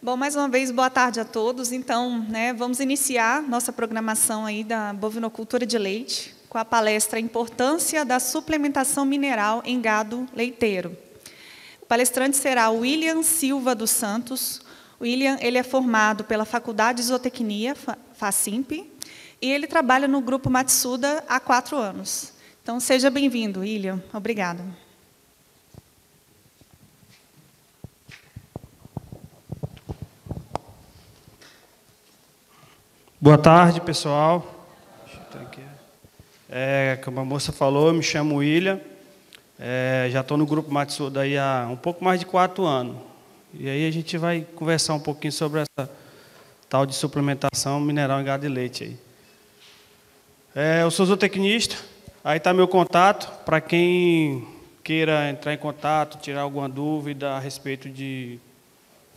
Bom, mais uma vez, boa tarde a todos. Então, vamos iniciar nossa programação aí da bovinocultura de leite com a palestra Importância da Suplementação Mineral em Gado Leiteiro. O palestrante será o William Silva dos Santos. O William, ele é formado pela Faculdade de Zootecnia, FACIMP, e ele trabalha no Grupo Matsuda há 4 anos. Então, seja bem-vindo, William. Obrigada. Boa tarde, pessoal. Como a moça falou, eu me chamo William. Já estou no Grupo Matsuda aí há um pouco mais de 4 anos. E aí a gente vai conversar um pouquinho sobre essa tal de suplementação mineral em gado e leite. Aí. Eu sou zootecnista, aí está meu contato, para quem queira entrar em contato, tirar alguma dúvida a respeito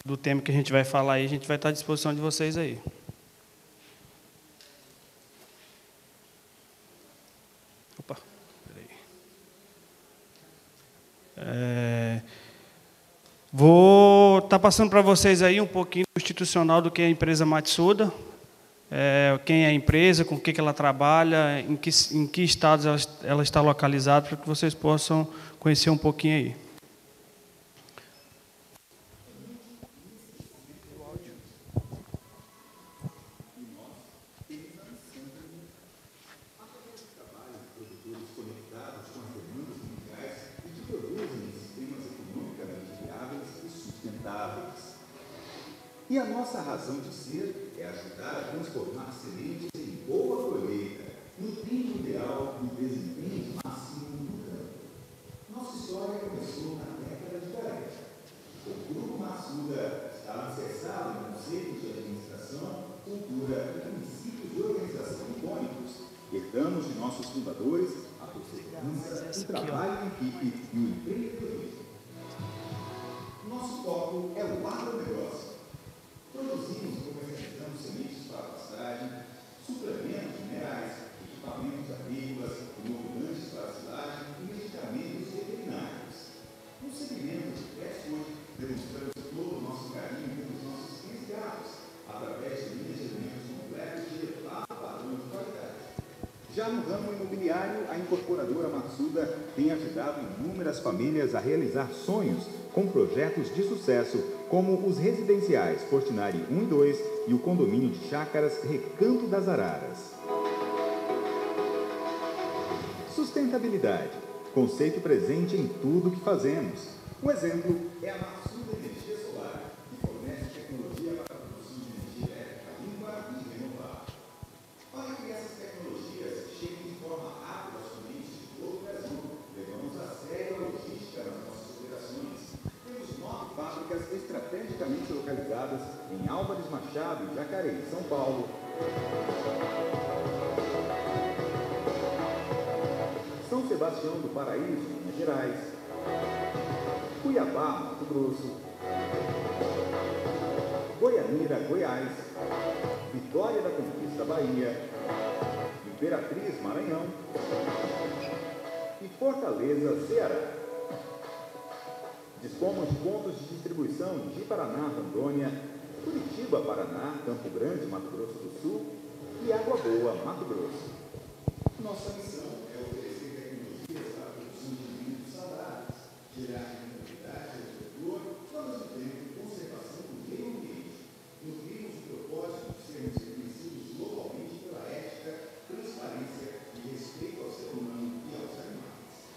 do tema que a gente vai falar aí, a gente vai estar à disposição de vocês aí. Opa, peraí. Vou estar passando para vocês aí um pouquinho institucional do que é a empresa Matsuda, quem é a empresa, com o que ela trabalha, em que estados ela está localizada, para que vocês possam conhecer um pouquinho aí. E a nossa razão de ser é ajudar a transformar sementes em boa colheita, no tempo ideal e desempenho máximo no campo. Nossa história começou na década de 40. O Grupo Matsuda está alicerçado em conceitos de administração, cultura e princípios de organização icônicos. Herdamos de nossos fundadores a perseverança, o trabalho em equipe e o empreendedorismo. Nosso foco é o agronegócio. Produzimos e comercializamos sementes para pastagem, suplementos minerais, equipamentos agrícolas, inoculantes para silagem e medicamentos veterinários. No segmento de fast food, demonstramos todo o nosso carinho pelos nossos cães e gatos, através de linhas de alimentos completos de elevado padrão de qualidade. Já no ramo imobiliário, a incorporadora Matsuda tem ajudado inúmeras famílias a realizar sonhos com projetos de sucesso, como os residenciais Portinari 1 e 2 e o condomínio de chácaras Recanto das Araras. Sustentabilidade, conceito presente em tudo que fazemos. Um exemplo é a Matsuda Energia Solar, que fornece tecnologia para a produção de energia elétrica limpa e renovável. Para que essas tecnologias cheguem de forma rápida às clientes de todo o Brasil, levamos a sério a logística nas nossas operações. Temos 9 fábricas estrategicamente localizadas em Álvares Machado e Jacareí, São Paulo. São Sebastião do Paraíso, Minas Gerais. Cuiabá, Mato Grosso. Goianira, Goiás. Vitória da Conquista, Bahia. Imperatriz, Maranhão. E Fortaleza, Ceará. Dispomos de pontos de distribuição em Ji-Paraná, Rondônia, Curitiba, Paraná, Campo Grande, Mato Grosso do Sul e Água Boa, Mato Grosso. Nossa missão é oferecer tecnologias para a produção de alimentos saudáveis, gerar rentabilidade ao produtor, ao mesmo tempo conservação do meio ambiente. Nutrimos o propósito de sermos reconhecidos globalmente pela ética, transparência e respeito ao ser humano e aos animais.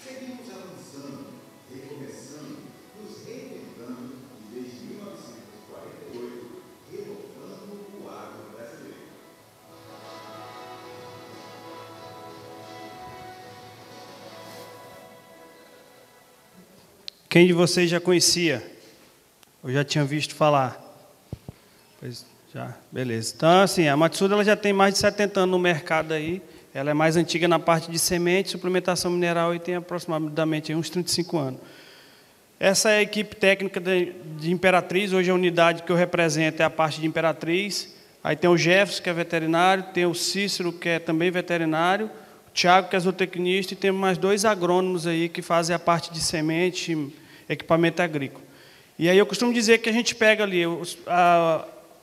Seguimos avançando, recomeçando, nos reinventando e desde 1948, renovando o agro brasileiro. Quem de vocês já conhecia? Ou já tinha visto falar? Pois já, beleza. Então, assim, a Matsuda ela já tem mais de 70 anos no mercado aí. Ela é mais antiga na parte de semente, suplementação mineral e tem aproximadamente uns 35 anos. Essa é a equipe técnica de Imperatriz. Hoje a unidade que eu represento é a parte de Imperatriz. Aí tem o Jefferson, que é veterinário, tem o Cícero, que é também veterinário, o Thiago, que é zootecnista, e temos mais 2 agrônomos aí que fazem a parte de semente, equipamento agrícola. E aí eu costumo dizer que a gente pega ali,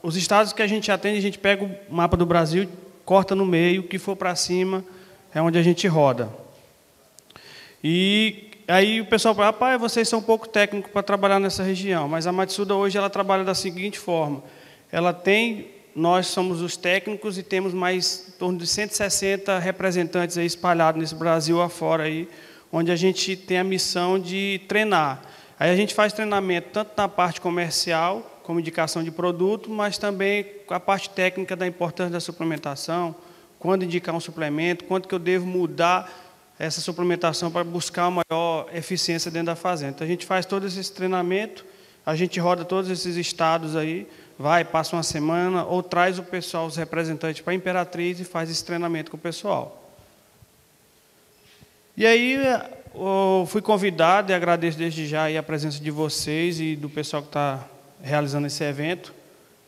os estados que a gente atende, a gente pega o mapa do Brasil, corta no meio, o que for para cima é onde a gente roda. E aí o pessoal fala, rapaz, vocês são um pouco técnicos para trabalhar nessa região, mas a Matsuda hoje ela trabalha da seguinte forma, nós somos os técnicos e temos mais em torno de 160 representantes aí espalhados nesse Brasil afora, aí, onde a gente tem a missão de treinar. Aí a gente faz treinamento tanto na parte comercial, como indicação de produto, mas também com a parte técnica da importância da suplementação, quando indicar um suplemento, quanto que eu devo mudar essa suplementação para buscar uma maior eficiência dentro da fazenda. Então, a gente faz todo esse treinamento, a gente roda todos esses estados aí, passa uma semana, ou traz o pessoal, os representantes para a Imperatriz e faz esse treinamento com o pessoal. E aí, eu fui convidado, e agradeço desde já aí a presença de vocês e do pessoal que está realizando esse evento,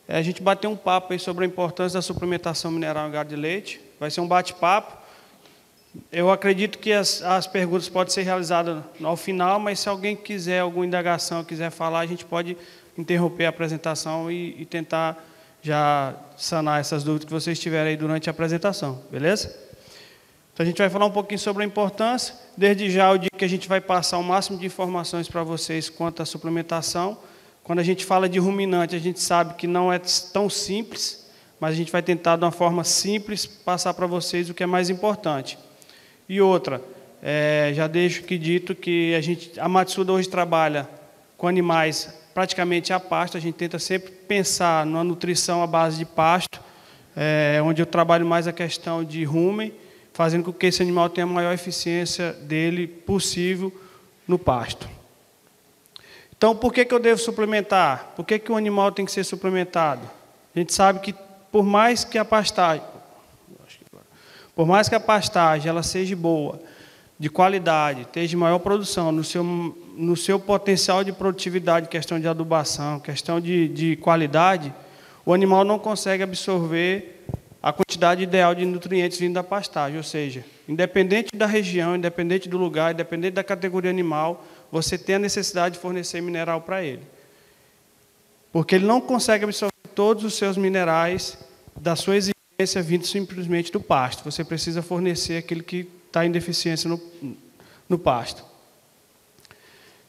a gente bater um papo aí sobre a importância da suplementação mineral em gado de leite. Vai ser um bate-papo. Eu acredito que as perguntas podem ser realizadas ao final, mas se alguém quiser alguma indagação, quiser falar, a gente pode interromper a apresentação e tentar já sanar essas dúvidas que vocês tiverem aí durante a apresentação, beleza? Então, a gente vai falar um pouquinho sobre a importância. Desde já, eu digo que a gente vai passar o máximo de informações para vocês quanto à suplementação. Quando a gente fala de ruminante, a gente sabe que não é tão simples, mas a gente vai tentar, de uma forma simples, passar para vocês o que é mais importante. E outra, já deixo aqui dito que a Matsuda hoje trabalha com animais praticamente a pasto, a gente tenta sempre pensar na nutrição à base de pasto, onde eu trabalho mais a questão de rumen, fazendo com que esse animal tenha a maior eficiência dele possível no pasto. Então, por que eu devo suplementar? Por que o animal tem que ser suplementado? A gente sabe que, por mais que a pastagem ela seja boa, de qualidade, esteja maior produção, no seu potencial de produtividade, questão de adubação, questão de qualidade, o animal não consegue absorver a quantidade ideal de nutrientes vindo da pastagem. Ou seja, independente da região, independente do lugar, independente da categoria animal, você tem a necessidade de fornecer mineral para ele. Porque ele não consegue absorver todos os seus minerais da sua exigência vindo simplesmente do pasto. Você precisa fornecer aquele que está em deficiência no pasto.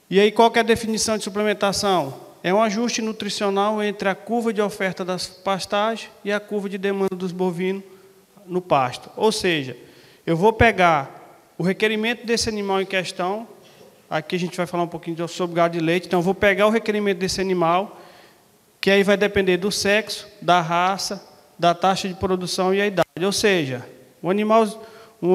E aí, qual que é a definição de suplementação? É um ajuste nutricional entre a curva de oferta das pastagens e a curva de demanda dos bovinos no pasto. Ou seja, eu vou pegar o requerimento desse animal em questão. Aqui a gente vai falar um pouquinho sobre gado de leite. Então, eu vou pegar o requerimento desse animal, que aí vai depender do sexo, da raça, da taxa de produção e a idade. Ou seja, um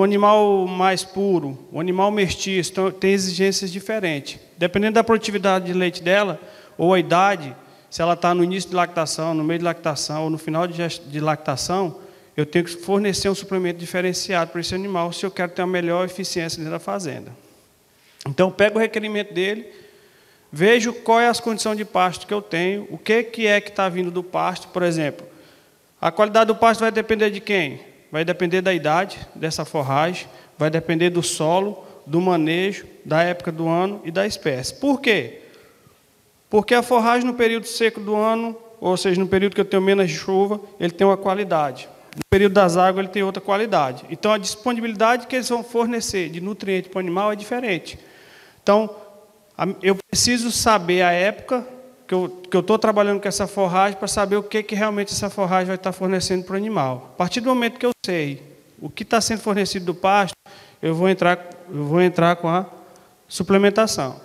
animal mais puro, um animal mestiço, tem exigências diferentes. Dependendo da produtividade de leite dela, ou a idade, se ela está no início de lactação, no meio de lactação, ou no final de lactação, eu tenho que fornecer um suplemento diferenciado para esse animal, se eu quero ter uma melhor eficiência dentro da fazenda. Então, eu pego o requerimento dele, vejo qual é as condições de pasto que eu tenho, o que é que está vindo do pasto. Por exemplo, a qualidade do pasto vai depender de quem? Vai depender da idade dessa forragem, vai depender do solo, do manejo, da época do ano e da espécie. Por quê? Porque a forragem no período seco do ano, ou seja, no período que eu tenho menos chuva, ele tem uma qualidade. No período das águas, ele tem outra qualidade. Então, a disponibilidade que eles vão fornecer de nutriente para o animal é diferente. Então, eu preciso saber a época que eu estou trabalhando com essa forragem para saber o que realmente essa forragem vai estar fornecendo para o animal. A partir do momento que eu sei o que está sendo fornecido do pasto, eu vou entrar com a suplementação.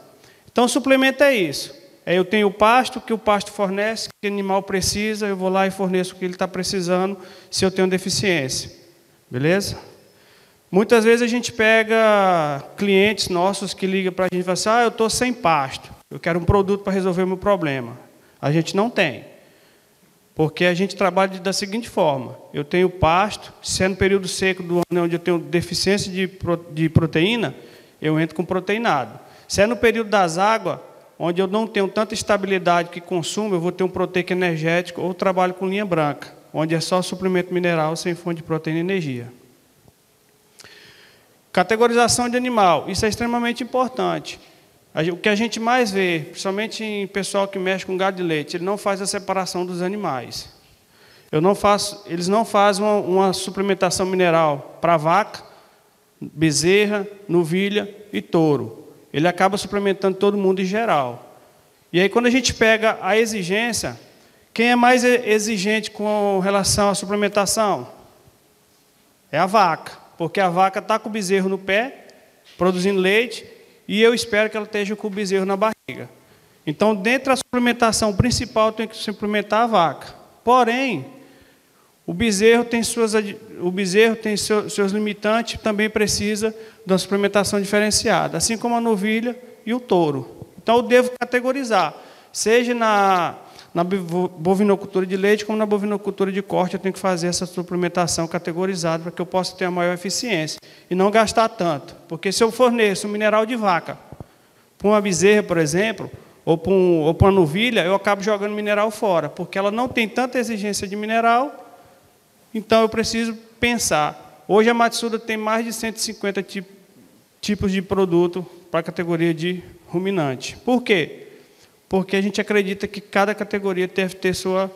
Então, o suplemento é isso. Eu tenho o pasto, que o pasto fornece, que o animal precisa, eu vou lá e forneço o que ele está precisando, se eu tenho deficiência. Beleza? Muitas vezes a gente pega clientes nossos que ligam para a gente e falam assim, eu estou sem pasto, eu quero um produto para resolver o meu problema. A gente não tem. Porque a gente trabalha da seguinte forma, eu tenho pasto, se é no período seco do ano onde eu tenho deficiência de proteína, eu entro com proteinado. Se é no período das águas, onde eu não tenho tanta estabilidade que consumo, eu vou ter um proteico energético ou trabalho com linha branca, onde é só suplemento mineral sem fonte de proteína e energia. Categorização de animal, isso é extremamente importante. O que a gente mais vê, principalmente em pessoal que mexe com gado de leite, ele não faz a separação dos animais. Eles não fazem uma suplementação mineral para vaca, bezerra, novilha e touro. Ele acaba suplementando todo mundo em geral. E aí, quando a gente pega a exigência, quem é mais exigente com relação à suplementação? É a vaca, porque a vaca está com o bezerro no pé, produzindo leite, e eu espero que ela esteja com o bezerro na barriga. Então, dentro da suplementação principal, tem que suplementar a vaca. Porém, o bezerro tem seus limitantes, também precisa de uma suplementação diferenciada, assim como a novilha e o touro. Então, eu devo categorizar, seja na bovinocultura de leite, como na bovinocultura de corte, eu tenho que fazer essa suplementação categorizada para que eu possa ter a maior eficiência e não gastar tanto. Porque se eu forneço um mineral de vaca para uma bezerra, por exemplo, ou para uma novilha, eu acabo jogando mineral fora, porque ela não tem tanta exigência de mineral, então eu preciso pensar. Hoje a Matsuda tem mais de 150 tipos de produto para a categoria de ruminante. Por quê? Porque a gente acredita que cada categoria deve ter sua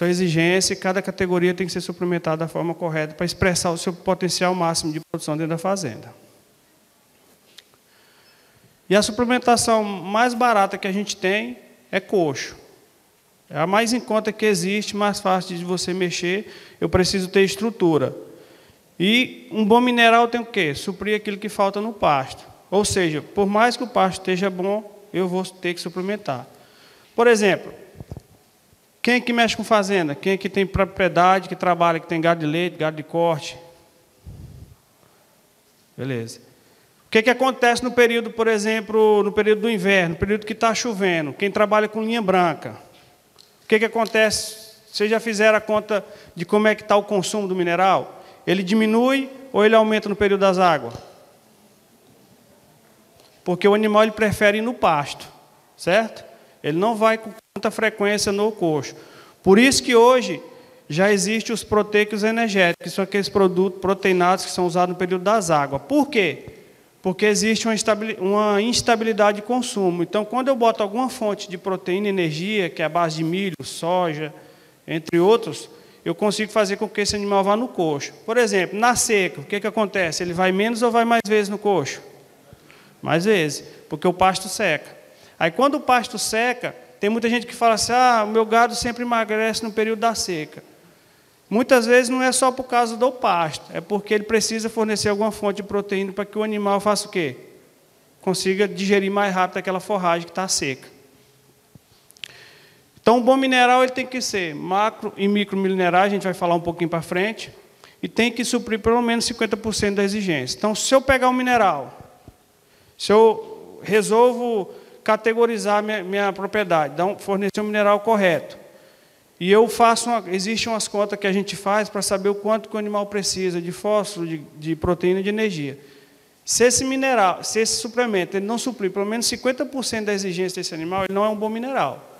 exigência e cada categoria tem que ser suplementada da forma correta para expressar o seu potencial máximo de produção dentro da fazenda. E a suplementação mais barata que a gente tem é coxo. É a mais em conta que existe, mais fácil de você mexer, eu preciso ter estrutura. E um bom mineral tem o quê? Suprir aquilo que falta no pasto. Ou seja, por mais que o pasto esteja bom, eu vou ter que suplementar. Por exemplo, quem que mexe com fazenda? Quem que tem propriedade, que trabalha, que tem gado de leite, gado de corte? Beleza. O que acontece no período, por exemplo, no período do inverno, no período que está chovendo? Quem trabalha com linha branca? O que acontece? Vocês já fizeram a conta de como é que está o consumo do mineral? Ele diminui ou ele aumenta no período das águas? Porque o animal ele prefere ir no pasto, certo? Ele não vai com tanta frequência no coxo. Por isso que hoje já existem os proteicos energéticos, que são aqueles produtos proteinados que são usados no período das águas. Por quê? Porque existe uma instabilidade de consumo. Então, quando eu boto alguma fonte de proteína e energia, que é a base de milho, soja, entre outros, eu consigo fazer com que esse animal vá no coxo. Por exemplo, na seca, o que acontece? Ele vai menos ou vai mais vezes no coxo? Mais vezes, porque o pasto seca. Aí, quando o pasto seca, tem muita gente que fala assim, o meu gado sempre emagrece no período da seca. Muitas vezes não é só por causa do pasto, é porque ele precisa fornecer alguma fonte de proteína para que o animal faça o quê? Consiga digerir mais rápido aquela forragem que está seca. Então, um bom mineral ele tem que ser macro e micro minerais, a gente vai falar um pouquinho para frente, e tem que suprir pelo menos 50% da exigência. Então, se eu pegar um mineral, se eu resolvo categorizar minha propriedade, fornecer um mineral correto, e eu existem umas contas que a gente faz para saber o quanto que o animal precisa de fósforo, de proteína e de energia. Se esse suplemento ele não suprir pelo menos 50% da exigência desse animal, ele não é um bom mineral.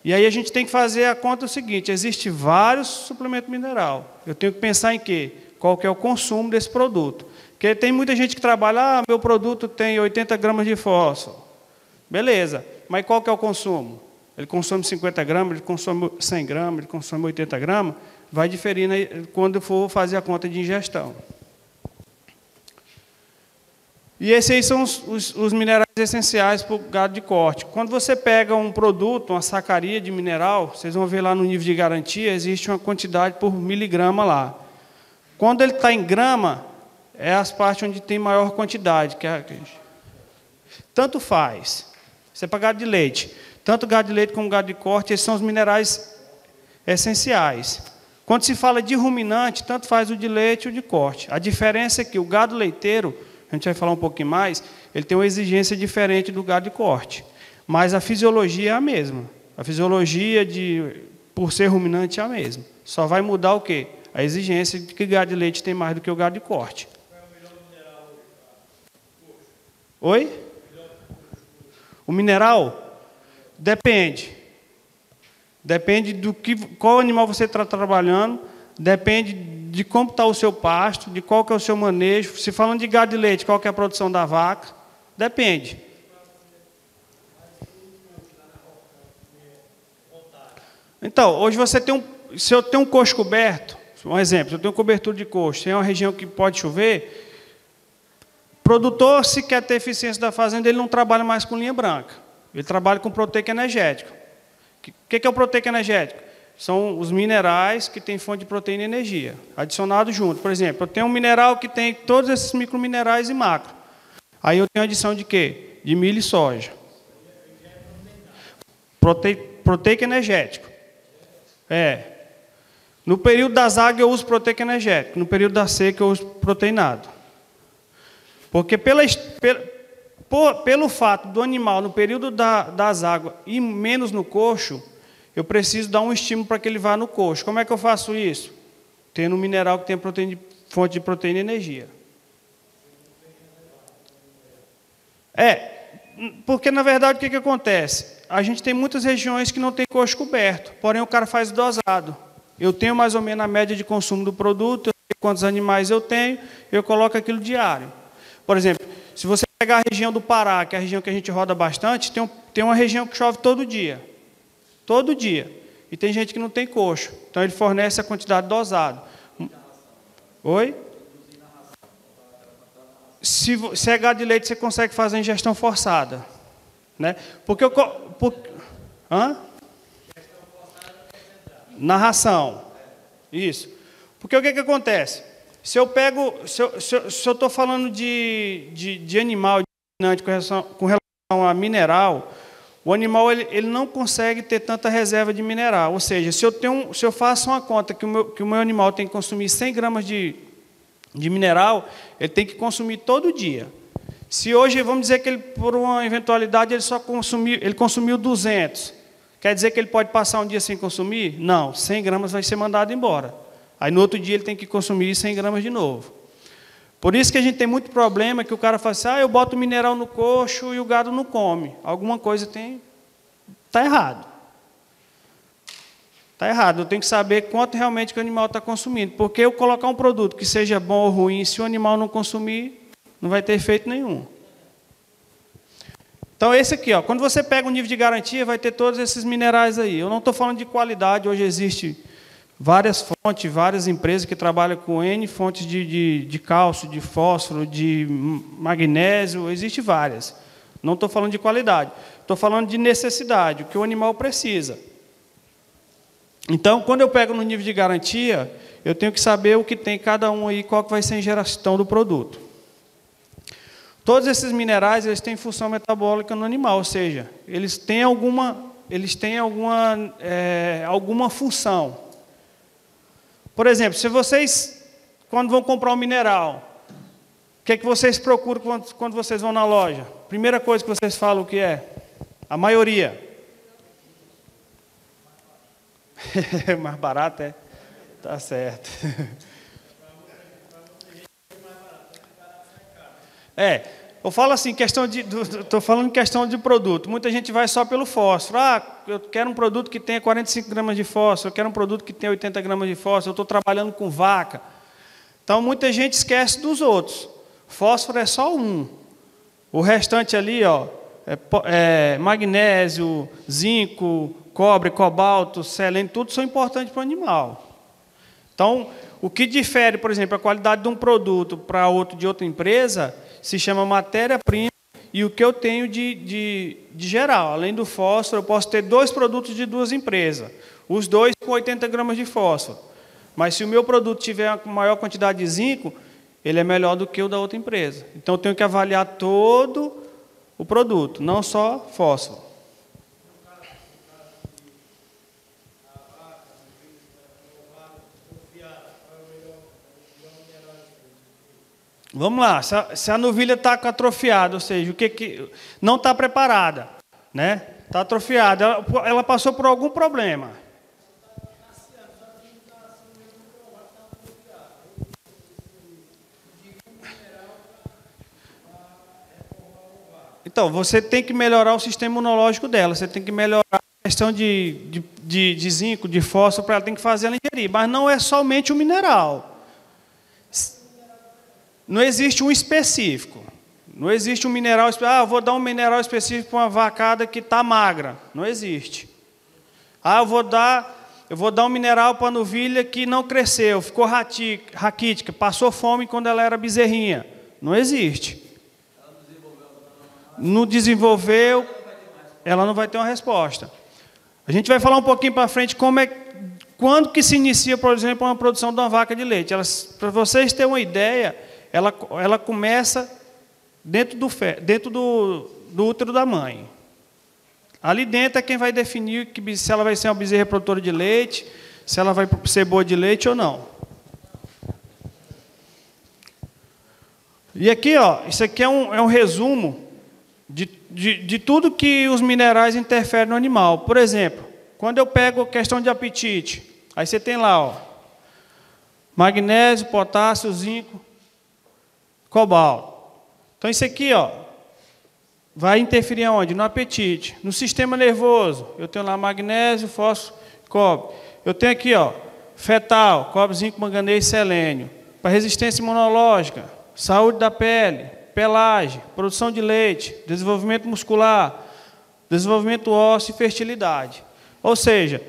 E aí a gente tem que fazer a conta seguinte, existe vários suplementos mineral. Eu tenho que pensar em quê? Qual que é o consumo desse produto. Porque tem muita gente que trabalha, meu produto tem 80 gramas de fósforo. Beleza, mas qual que é o consumo? Ele consome 50 gramas, ele consome 100 gramas, ele consome 80 gramas, vai diferir quando for fazer a conta de ingestão. E esses aí são os minerais essenciais para o gado de corte. Quando você pega um produto, uma sacaria de mineral, vocês vão ver lá no nível de garantia, existe uma quantidade por miligrama lá. Quando ele está em grama, é as partes onde tem maior quantidade. Tanto faz. Isso é para gado de leite. Tanto gado de leite como gado de corte, esses são os minerais essenciais. Quando se fala de ruminante, tanto faz o de leite ou o de corte. A diferença é que o gado leiteiro, a gente vai falar um pouquinho mais, ele tem uma exigência diferente do gado de corte. Mas a fisiologia é a mesma. A fisiologia, por ser ruminante, é a mesma. Só vai mudar o quê? A exigência de que o gado de leite tem mais do que o gado de corte. Qual é o melhor mineral hoje? Oi? O mineral? Depende. Depende qual animal você está trabalhando, depende de como está o seu pasto, de qual que é o seu manejo. Se falando de gado de leite, qual que é a produção da vaca? Depende. Então, hoje você tem se eu tenho um coxo coberto, um exemplo, se eu tenho cobertura de coxo, tem uma região que pode chover, o produtor, se quer ter eficiência da fazenda, ele não trabalha mais com linha branca, ele trabalha com proteico energético. O que é o proteico energético? São os minerais que têm fonte de proteína e energia, adicionado junto. Por exemplo, eu tenho um mineral que tem todos esses microminerais e macro. Aí eu tenho adição de quê? De milho e soja. Proteico energético. No período das águas eu uso proteico energético, no período da seca eu uso proteinado. Porque pelo fato do animal, no período das águas, ir menos no coxo, eu preciso dar um estímulo para que ele vá no coxo. Como é que eu faço isso? Tendo um mineral que tem fonte de proteína e energia. Porque, na verdade, o que acontece? A gente tem muitas regiões que não tem coxo coberto, porém o cara faz dosado. Eu tenho mais ou menos a média de consumo do produto, eu sei quantos animais eu tenho, eu coloco aquilo diário. Por exemplo, se você pegar a região do Pará, que é a região que a gente roda bastante, tem uma região que chove todo dia. Todo dia. E tem gente que não tem coxo. Então, ele fornece a quantidade dosada. Oi? Se é gado de leite, você consegue fazer ingestão forçada. Né? Na ração. Isso. Porque o que acontece? Se eu estou falando de animal com relação a mineral, o animal ele não consegue ter tanta reserva de mineral. Ou seja, se eu faço uma conta que o meu animal tem que consumir 100 gramas de mineral, ele tem que consumir todo dia. Se hoje, vamos dizer que ele, por uma eventualidade, ele consumiu 200, quer dizer que ele pode passar um dia sem consumir? Não, 100 gramas vai ser mandado embora. Aí, no outro dia, ele tem que consumir 100 gramas de novo. Por isso que a gente tem muito problema, que o cara fala assim, eu boto mineral no coxo e o gado não come. Alguma coisa está errado. Está errado, eu tenho que saber quanto realmente que o animal está consumindo. Porque eu colocar um produto que seja bom ou ruim, se o animal não consumir, não vai ter efeito nenhum. Então, esse aqui, quando você pega um nível de garantia, vai ter todos esses minerais aí. Eu não estou falando de qualidade, hoje existe várias fontes, várias empresas que trabalham com N fontes de cálcio, de fósforo, de magnésio, existe várias. Não estou falando de qualidade, estou falando de necessidade, o que o animal precisa. Então, quando eu pego no nível de garantia, eu tenho que saber o que tem cada um aí, qual que vai ser a ingestão do produto. Todos esses minerais, eles têm função metabólica no animal, ou seja, eles têm alguma função. Por exemplo, se vocês, quando vão comprar um mineral, o que é que vocês procuram quando vocês vão na loja? Primeira coisa que vocês falam o que é? A maioria. Mais barato, é? Tá certo. Eu falo assim, estou falando em questão de produto. Muita gente vai só pelo fósforo. Eu quero um produto que tenha 45 gramas de fósforo, eu quero um produto que tenha 80 gramas de fósforo, eu estou trabalhando com vaca. Então, muita gente esquece dos outros. Fósforo é só um. O restante ali, magnésio, zinco, cobre, cobalto, selênio, tudo são importantes para o animal. Então, o que difere, por exemplo, a qualidade de um produto para outro de outra empresa se chama matéria-prima e o que eu tenho de geral. Além do fósforo, eu posso ter 2 produtos de 2 empresas, os 2 com 80 gramas de fósforo. Mas se o meu produto tiver uma maior quantidade de zinco, ele é melhor do que o da outra empresa. Então, eu tenho que avaliar todo o produto, não só fósforo. Vamos lá, se a novilha está atrofiada, ou seja, o que não está preparada, né? Está atrofiada, ela passou por algum problema. Então, você tem que melhorar o sistema imunológico dela, você tem que melhorar a questão de zinco, de fósforo, para ela tem que fazer ela ingerir, mas não é somente o mineral. Não existe um específico. Não existe um mineral específico. Vou dar um mineral específico para uma vacada que está magra. Não existe. Ah, eu vou dar um mineral para a novilha que não cresceu, ficou raquítica, passou fome quando ela era bezerrinha. Não existe. Não desenvolveu, ela não vai ter uma resposta. A gente vai falar um pouquinho para frente quando que se inicia, por exemplo, uma produção de uma vaca de leite. Para vocês terem uma ideia, ela começa dentro do útero da mãe. Ali dentro é quem vai definir se ela vai ser uma bezerra produtora de leite, se ela vai ser boa de leite ou não. E aqui, ó, isso aqui é um resumo de tudo que os minerais interferem no animal. Por exemplo, quando eu pego a questão de apetite, aí você tem lá, ó, magnésio, potássio, zinco, cobalto. Então isso aqui, ó, vai interferir aonde? No apetite. No sistema nervoso, eu tenho lá magnésio, fósforo, cobre. Eu tenho aqui, ó, fetal, cobre, zinco, manganês e selênio. Para resistência imunológica, saúde da pele, pelagem, produção de leite, desenvolvimento muscular, desenvolvimento ósseo e fertilidade. Ou seja,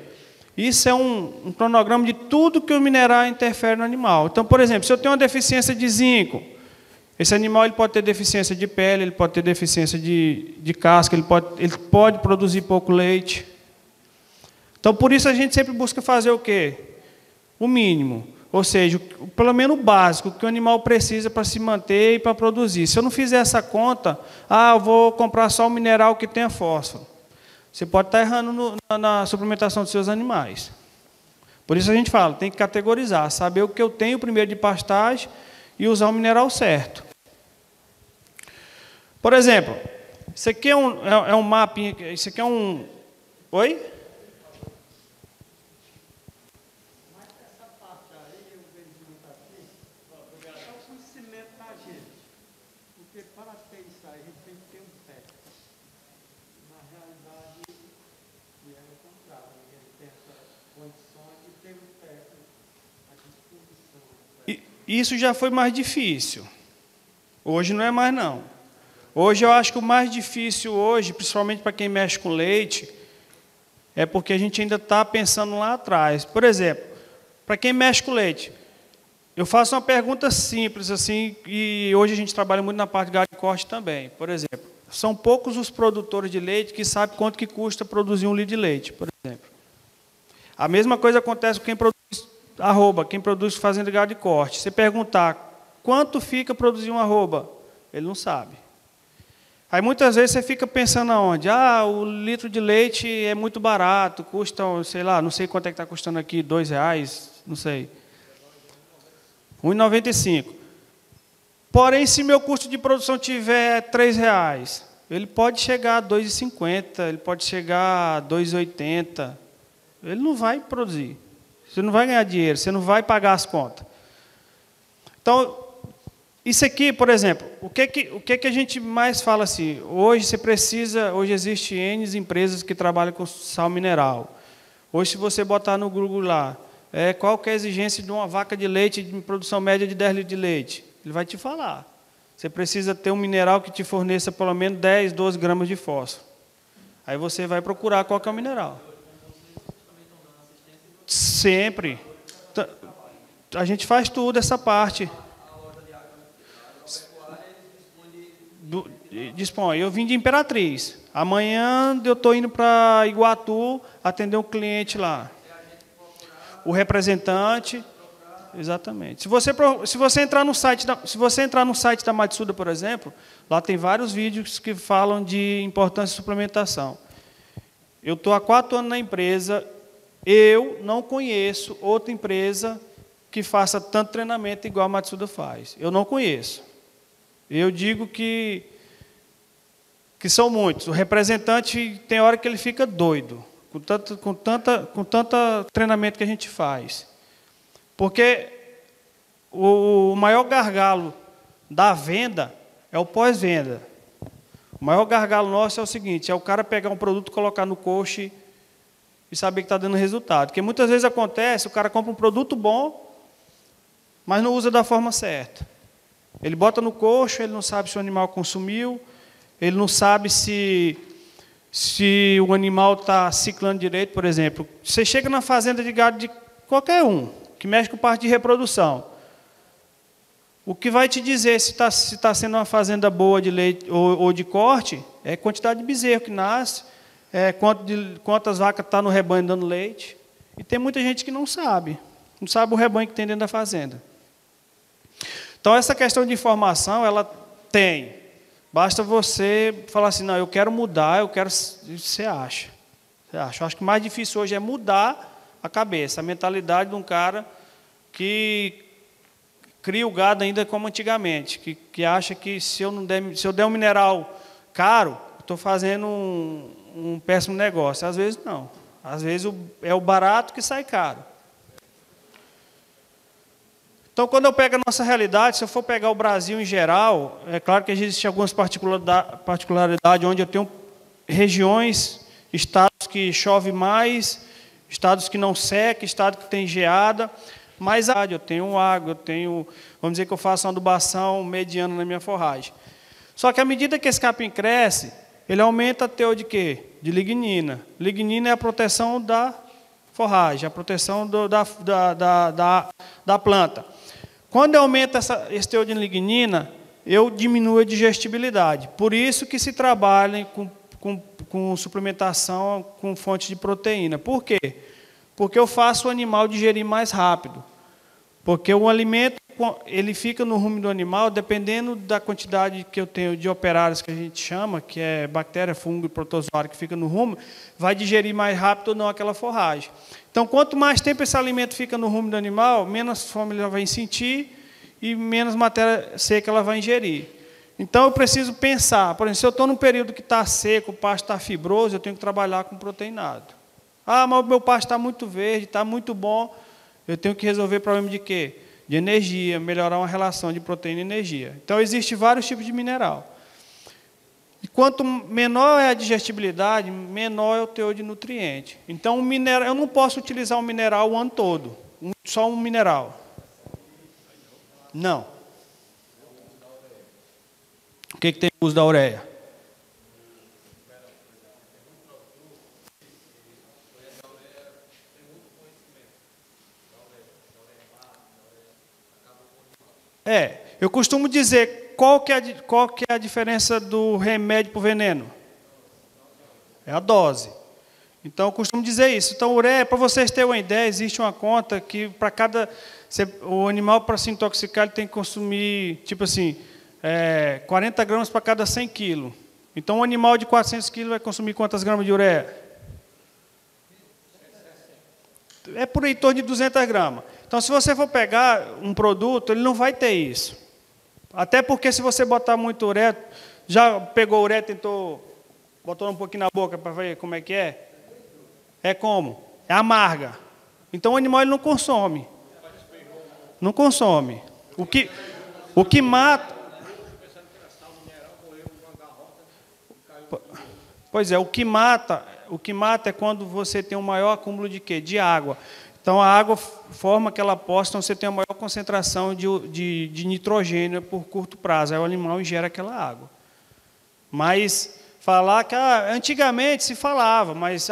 isso é um cronograma de tudo que o mineral interfere no animal. Então, por exemplo, se eu tenho uma deficiência de zinco, esse animal ele pode ter deficiência de pele, ele pode ter deficiência de casca, ele pode produzir pouco leite. Então, por isso a gente sempre busca fazer o quê? O mínimo. Ou seja, pelo menos o básico que o animal precisa para se manter e para produzir. Se eu não fizer essa conta, eu vou comprar só um mineral que tenha fósforo. Você pode estar errando na suplementação dos seus animais. Por isso a gente fala, tem que categorizar, saber o que eu tenho primeiro de pastagem e usar o mineral certo. Por exemplo, isso aqui é um mapping, isso aqui é um... Oi? Isso já foi mais difícil. Hoje não é mais, não. Hoje eu acho que o mais difícil hoje, principalmente para quem mexe com leite, é porque a gente ainda está pensando lá atrás. Por exemplo, para quem mexe com leite, eu faço uma pergunta simples, assim, e hoje a gente trabalha muito na parte de gado de corte também. Por exemplo, são poucos os produtores de leite que sabem quanto que custa produzir 1 litro de leite, por exemplo. A mesma coisa acontece com quem produz arroba, quem produz fazenda de gado de corte. Você perguntar quanto fica produzir um arroba, ele não sabe. Aí muitas vezes você fica pensando aonde? O litro de leite é muito barato, custa, sei lá, não sei quanto é que está custando aqui, R$2, não sei. R$1,95. Porém, se meu custo de produção tiver R$3, ele pode chegar a R$2,50, ele pode chegar a R$2,80. Ele não vai produzir. Você não vai ganhar dinheiro, você não vai pagar as contas. Então, isso aqui, por exemplo, o que a gente mais fala assim? Hoje existe N empresas que trabalham com sal mineral. Hoje, se você botar no Google lá, qual que é a exigência de uma vaca de leite de produção média de 10 litros de leite? Ele vai te falar. Você precisa ter um mineral que te forneça pelo menos 10, 12 gramas de fósforo. Aí você vai procurar qual que é o mineral. Sempre. A gente faz tudo, essa parte. Dispõe. Eu vim de Imperatriz. Amanhã eu estou indo para Iguatu atender um cliente lá. O representante. Exatamente. Se você entrar no site da Matsuda, por exemplo, lá tem vários vídeos que falam de importância de suplementação. Eu estou há 4 anos na empresa. Eu não conheço outra empresa que faça tanto treinamento igual a Matsuda faz. Eu não conheço. Eu digo que são muitos. O representante tem hora que ele fica doido com tanto treinamento que a gente faz. Porque o maior gargalo da venda é o pós-venda. O maior gargalo nosso é o seguinte, é o cara pegar um produto, colocar no coche e saber que está dando resultado. Porque muitas vezes acontece, o cara compra um produto bom, mas não usa da forma certa. Ele bota no coxo, ele não sabe se o animal consumiu, ele não sabe se se o animal está ciclando direito, por exemplo. Você chega na fazenda de gado de qualquer um, que mexe com parte de reprodução. O que vai te dizer se está sendo uma fazenda boa de leite ou de corte é a quantidade de bezerro que nasce, quantas vacas estão no rebanho dando leite. E tem muita gente que não sabe o rebanho que tem dentro da fazenda. Então, essa questão de informação, ela tem. Basta você falar assim, não, eu quero mudar, eu quero... Você acha. Eu acho que o mais difícil hoje é mudar a cabeça, a mentalidade de um cara que cria o gado ainda como antigamente, que acha que se eu der um mineral caro, estou fazendo um péssimo negócio. Às vezes, não. Às vezes, é o barato que sai caro. Então, quando eu pego a nossa realidade, se eu for pegar o Brasil em geral, é claro que existem algumas particularidades onde eu tenho regiões, estados que chove mais, estados que não seca, estados que tem geada, mas eu tenho água, vamos dizer que eu faço uma adubação mediana na minha forragem. Só que à medida que esse capim cresce, ele aumenta a teor de quê? De lignina. Lignina é a proteção da forragem, a proteção da planta. Quando eu aumento esse teor de lignina, eu diminuo a digestibilidade. Por isso que se trabalha com suplementação com fonte de proteína. Por quê? Porque eu faço o animal digerir mais rápido. Porque o alimento, ele fica no rumo do animal, dependendo da quantidade que eu tenho de operários, que a gente chama, que é bactéria, fungo e protozoário, que fica no rumo, vai digerir mais rápido ou não aquela forragem. Então, quanto mais tempo esse alimento fica no rumo do animal, menos fome ela vai sentir e menos matéria seca ela vai ingerir. Então, eu preciso pensar, por exemplo, se eu estou num período que está seco, o pasto está fibroso, eu tenho que trabalhar com proteinado. Ah, mas o meu pasto está muito verde, está muito bom, eu tenho que resolver o problema de quê? De energia, melhorar uma relação de proteína e energia. Então, existem vários tipos de mineral. E quanto menor é a digestibilidade, menor é o teor de nutriente. Então, eu não posso utilizar um mineral o ano todo, só um mineral. Não. O que tem o uso da ureia? Eu costumo dizer, qual que é a diferença do remédio para o veneno? É a dose. Então, eu costumo dizer isso. Então, ureia, para vocês terem uma ideia, existe uma conta que para o animal, para se intoxicar, ele tem que consumir, tipo assim, 40 gramas para cada 100 quilos. Então, um animal de 400 quilos vai consumir quantas gramas de ureia? É por aí, em torno de 200 gramas. Então, se você for pegar um produto, ele não vai ter isso. Até porque, se você botar muito ureia, já pegou ureia, botou um pouquinho na boca para ver como é que é? É como? É amarga. Então, o animal ele não consome. Não consome. O que mata... Pois é, o que mata é quando você tem um maior acúmulo de quê? De água. Então, a água forma aquela poça, então você tem uma maior concentração de nitrogênio por curto prazo. Aí o animal ingere aquela água. Mas falar que antigamente se falava, mas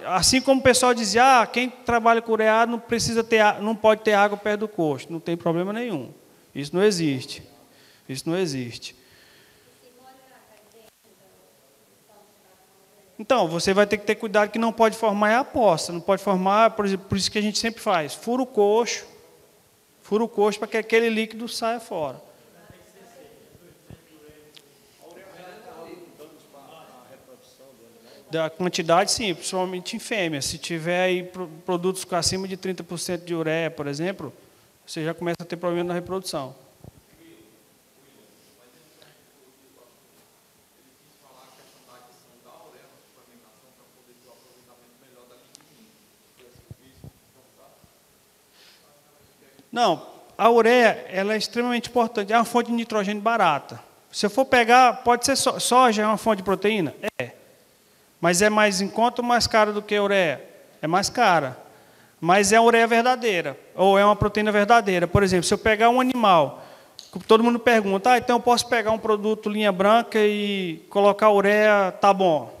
assim como o pessoal dizia, quem trabalha com ureia não pode ter água perto do coxo. Não tem problema nenhum. Isso não existe. Isso não existe. Então, você vai ter que ter cuidado que não pode formar a poça, não pode formar, por exemplo, por isso que a gente sempre faz, fura o coxo para que aquele líquido saia fora. Da quantidade, sim, principalmente em fêmea. Se tiver aí produtos com acima de 30% de ureia, por exemplo, você já começa a ter problema na reprodução. Não, a ureia ela é extremamente importante, é uma fonte de nitrogênio barata. Se eu for pegar, pode ser soja, é uma fonte de proteína? É. Mas é mais em conta ou mais cara do que a ureia? É mais cara. Mas é a ureia verdadeira, ou é uma proteína verdadeira. Por exemplo, se eu pegar um animal, todo mundo pergunta, então eu posso pegar um produto linha branca e colocar ureia, tá bom.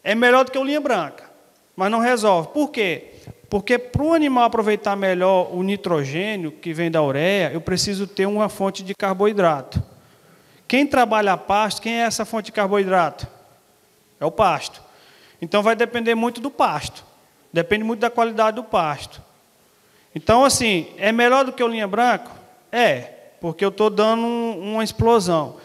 É melhor do que o linha branca, mas não resolve. Por quê? Porque para o animal aproveitar melhor o nitrogênio que vem da ureia, eu preciso ter uma fonte de carboidrato. Quem trabalha a pasto, quem é essa fonte de carboidrato? É o pasto. Então vai depender muito do pasto. Depende muito da qualidade do pasto. Então, assim, é melhor do que o linha branca? É, porque eu estou dando uma explosão.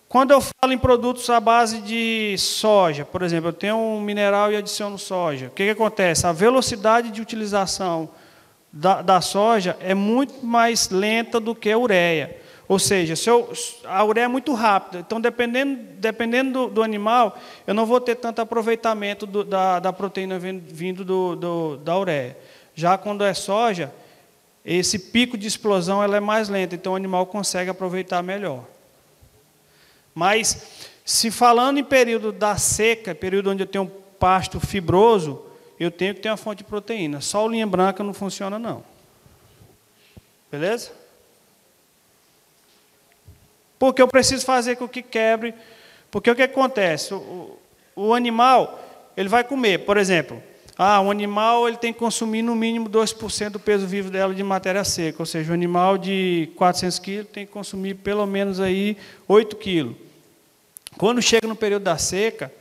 Quando eu falo em produtos à base de soja, por exemplo, eu tenho um mineral e adiciono soja. O que acontece? A velocidade de utilização da soja é muito mais lenta do que a ureia. Ou seja, a ureia é muito rápida. Então, dependendo do animal, eu não vou ter tanto aproveitamento da proteína vindo da ureia. Já quando é soja, esse pico de explosão ela é mais lento, então o animal consegue aproveitar melhor. Mas, se falando em período da seca, período onde eu tenho um pasto fibroso, eu tenho que ter uma fonte de proteína. Só o linha branca não funciona, não. Beleza? Porque eu preciso fazer com que quebre. Porque o que acontece? O animal, ele vai comer, por exemplo, um animal ele tem que consumir no mínimo 2% do peso vivo dela de matéria seca. Ou seja, um animal de 400 quilos tem que consumir pelo menos aí 8 quilos. Quando chega no período da seca,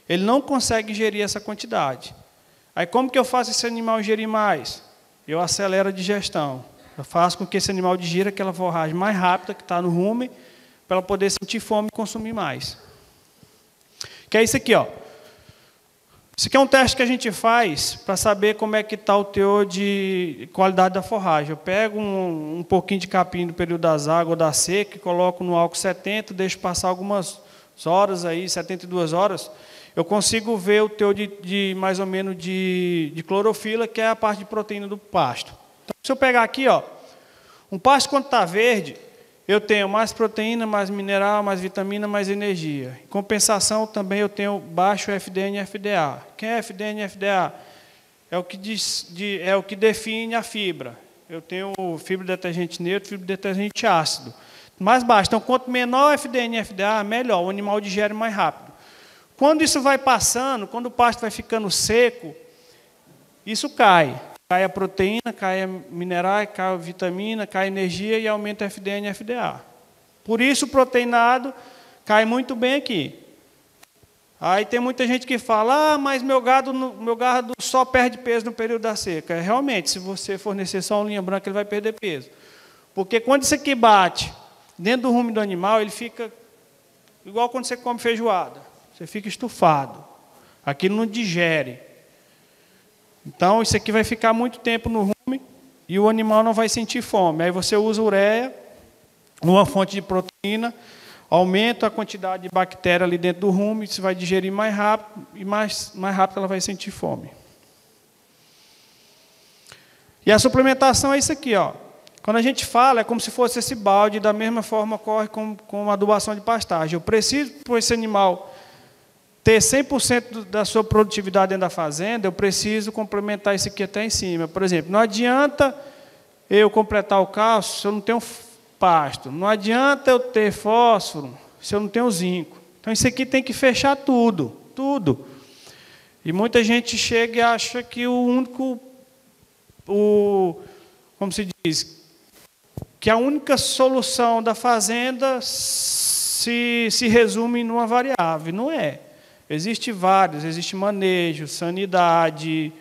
ele não consegue ingerir essa quantidade. Aí como que eu faço esse animal ingerir mais? Eu acelero a digestão. Eu faço com que esse animal digira aquela forragem mais rápida que está no rumen, para ela poder sentir fome e consumir mais. Que é isso aqui, ó. Isso aqui é um teste que a gente faz para saber como é que está o teor de qualidade da forragem. Eu pego um pouquinho de capim do período das águas ou da seca e coloco no álcool 70, deixo passar algumas horas aí, 72 horas, eu consigo ver o teor de mais ou menos de clorofila, que é a parte de proteína do pasto. Então, se eu pegar aqui, ó, um pasto quando está verde, eu tenho mais proteína, mais mineral, mais vitamina, mais energia. Em compensação, também eu tenho baixo FDN e FDA. Quem é FDN e FDA? É o que define a fibra. Eu tenho fibra detergente neutro, fibra detergente ácido. Mais baixo. Então, quanto menor FDN e FDA, melhor. O animal digere mais rápido. Quando isso vai passando, quando o pasto vai ficando seco, isso cai. Cai a proteína, cai a mineral, cai a vitamina, cai a energia e aumenta a FDN e FDA. Por isso, o proteinado cai muito bem aqui. Aí tem muita gente que fala, mas meu gado só perde peso no período da seca. Realmente, se você fornecer só uma linha branca, ele vai perder peso. Porque quando isso aqui bate dentro do rumen do animal, ele fica igual quando você come feijoada. Você fica estufado. Aquilo não digere. Então, isso aqui vai ficar muito tempo no rumen e o animal não vai sentir fome. Aí você usa ureia, uma fonte de proteína, aumenta a quantidade de bactéria ali dentro do rumen, você vai digerir mais rápido e mais rápido ela vai sentir fome. E a suplementação é isso aqui, ó. Quando a gente fala, é como se fosse esse balde, da mesma forma ocorre com a adubação de pastagem. Eu preciso, para esse animal ter 100% da sua produtividade dentro da fazenda, eu preciso complementar isso aqui até em cima. Por exemplo, não adianta eu completar o cálcio se eu não tenho pasto. Não adianta eu ter fósforo se eu não tenho zinco. Então, isso aqui tem que fechar tudo, tudo. E muita gente chega e acha que como se diz, que a única solução da fazenda se resume numa variável. Não é. Existe vários, existe manejo, sanidade,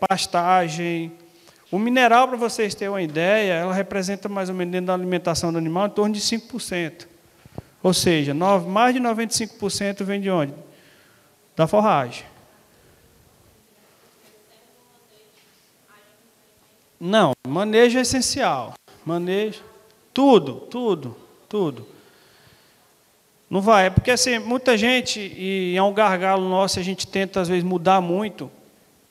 pastagem. O mineral, para vocês terem uma ideia, ela representa mais ou menos dentro da alimentação do animal em torno de 5%. Ou seja, mais de 95% vem de onde? Da forragem. Não, manejo é essencial. Manejo, tudo. Não vai, é porque assim, muita gente, e é um gargalo nosso, a gente tenta às vezes mudar muito.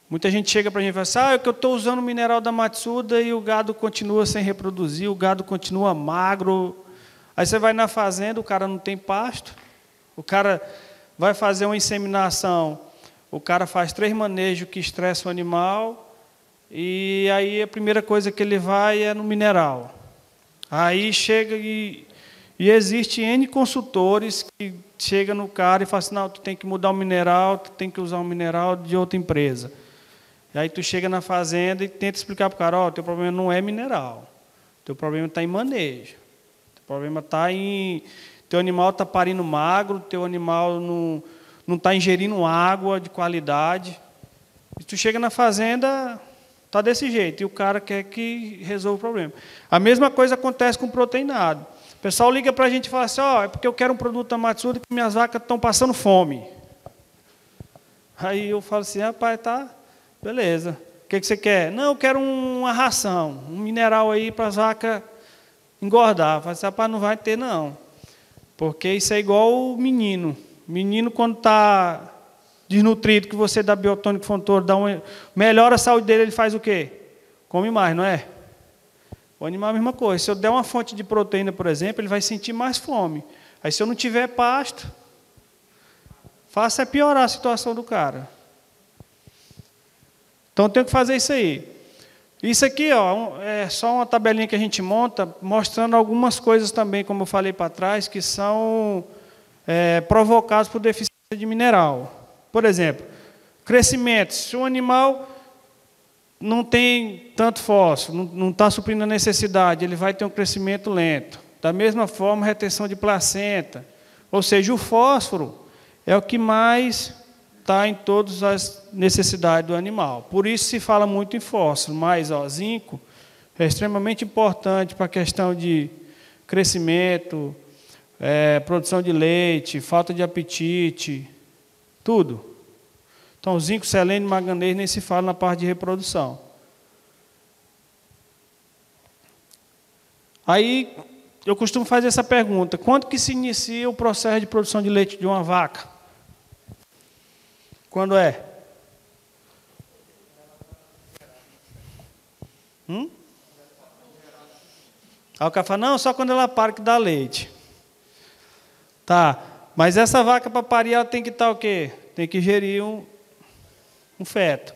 Muita gente chega para a gente e fala assim, é que eu estou usando o mineral da Matsuda e o gado continua sem reproduzir, o gado continua magro. Aí você vai na fazenda, o cara não tem pasto, o cara vai fazer uma inseminação, o cara faz 3 manejos que estressam o animal, e aí a primeira coisa que ele vai é no mineral. Aí chega e existe N consultores que chega no cara e fala assim, não, tu tem que mudar o mineral, tu tem que usar um mineral de outra empresa. E aí tu chega na fazenda e tenta explicar para o cara, ó, teu problema não é mineral, teu problema está em manejo, teu problema está em... Teu animal está parindo magro, teu animal não está ingerindo água de qualidade. E tu chega na fazenda, está desse jeito, e o cara quer que resolva o problema. A mesma coisa acontece com o proteinado. O pessoal liga para a gente e fala assim, ó, é porque eu quero um produto da Matsuda que minhas vacas estão passando fome. Aí eu falo assim, rapaz, tá, beleza. O que você quer? Não, eu quero uma ração, um mineral aí para as vacas engordar. Eu falo assim, rapaz, não vai ter não. Porque isso é igual o menino. O menino, quando está desnutrido, que você dá biotônico fontor, melhora a saúde dele, ele faz o quê? Come mais, não é? O animal é a mesma coisa. Se eu der uma fonte de proteína, por exemplo, ele vai sentir mais fome. Aí, se eu não tiver pasto, faça é piorar a situação do cara. Então, eu tenho que fazer isso aí. Isso aqui, ó, é só uma tabelinha que a gente monta, mostrando algumas coisas também, como eu falei para trás, que são provocadas por deficiência de mineral. Por exemplo, crescimento. Se o animal não tem tanto fósforo, não está suprindo a necessidade, ele vai ter um crescimento lento. Da mesma forma, retenção de placenta. Ou seja, o fósforo é o que mais está em todas as necessidades do animal. Por isso se fala muito em fósforo, mas zinco é extremamente importante para a questão de crescimento, produção de leite, falta de apetite, tudo. Então, zinco, selênio, manganês, nem se fala na parte de reprodução. Aí, eu costumo fazer essa pergunta, quando que se inicia o processo de produção de leite de uma vaca? Quando é? Aí o cara fala, não, só quando ela para que dá leite. Tá, mas essa vaca para parir, ela tem que estar o quê? Tem que gerir um feto.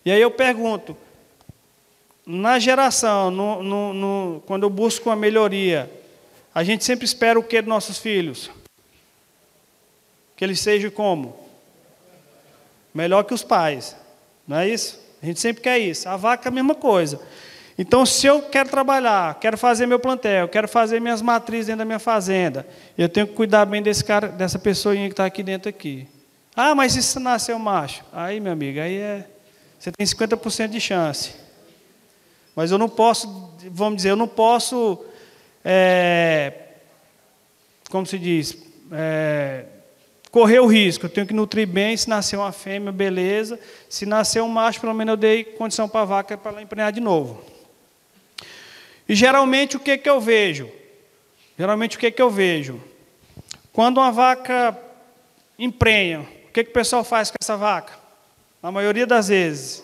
E aí eu pergunto, na geração, quando eu busco uma melhoria, a gente sempre espera o quê dos nossos filhos? Que eles sejam como? Melhor que os pais. Não é isso? A gente sempre quer isso. A vaca é a mesma coisa. Então, se eu quero trabalhar, quero fazer meu plantel, quero fazer minhas matrizes dentro da minha fazenda, eu tenho que cuidar bem desse cara, dessa pessoinha que está aqui dentro aqui. Ah, mas e se nascer um macho? Aí, meu amigo, aí você tem 50% de chance. Mas eu não posso, vamos dizer, eu não posso, como se diz, correr o risco. Eu tenho que nutrir bem. Se nascer uma fêmea, beleza. Se nascer um macho, pelo menos eu dei condição para a vaca para ela emprenhar de novo. E geralmente o que eu vejo? Quando uma vaca emprenha, o que o pessoal faz com essa vaca? Na maioria das vezes.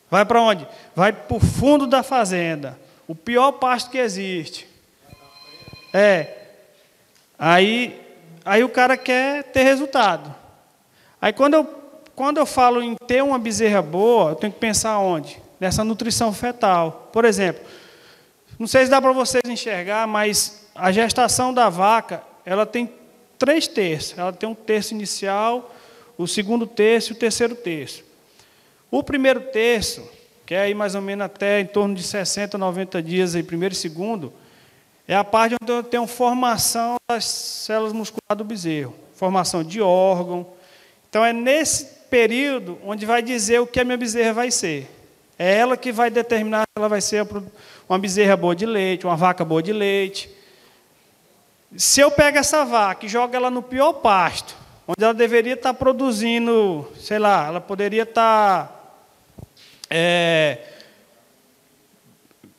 Vai para onde? Vai para o fundo da fazenda. O pior pasto que existe. Aí o cara quer ter resultado. Aí quando eu falo em ter uma bezerra boa, eu tenho que pensar onde? Nessa nutrição fetal. Por exemplo, não sei se dá para vocês enxergar, mas a gestação da vaca, ela tem 3 terços. Ela tem um terço inicial, o segundo terço e o terceiro terço. O primeiro terço, que é aí mais ou menos até em torno de 60, 90 dias, aí, primeiro e segundo, é a parte onde eu tenho formação das células musculares do bezerro, formação de órgão. Então, é nesse período onde vai dizer o que a minha bezerra vai ser. É ela que vai determinar se ela vai ser uma bezerra boa de leite, uma vaca boa de leite. Se eu pego essa vaca e jogo ela no pior pasto, onde ela deveria estar produzindo, sei lá, ela poderia estar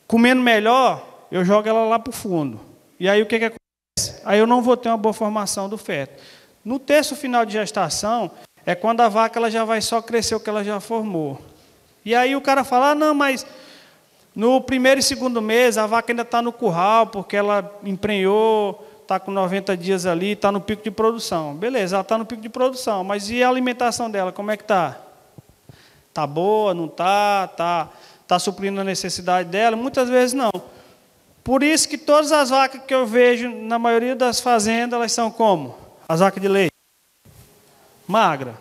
comendo melhor, eu jogo ela lá para o fundo. E aí o que acontece? Aí eu não vou ter uma boa formação do feto. No terço final de gestação, é quando a vaca ela já vai só crescer o que ela já formou. E aí o cara fala, não, mas no primeiro e segundo mês a vaca ainda está no curral, porque ela emprenhou, está com 90 dias ali, está no pico de produção. Beleza, ela está no pico de produção, mas e a alimentação dela, como é que está? Está boa, não está? Está suprindo a necessidade dela? Muitas vezes não. Por isso que todas as vacas que eu vejo na maioria das fazendas, elas são como? As vacas de leite. Magra.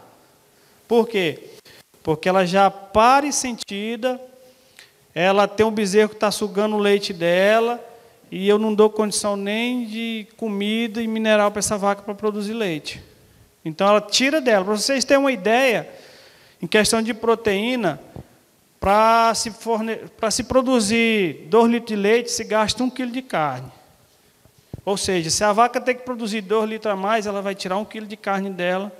Por quê? Porque ela já para sentida, ela tem um bezerro que está sugando o leite dela, e eu não dou condição nem de comida e mineral para essa vaca para produzir leite. Então, ela tira dela. Para vocês terem uma ideia, em questão de proteína, para se produzir 2 litros de leite, se gasta 1 quilo de carne. Ou seja, se a vaca tem que produzir 2 litros a mais, ela vai tirar 1 quilo de carne dela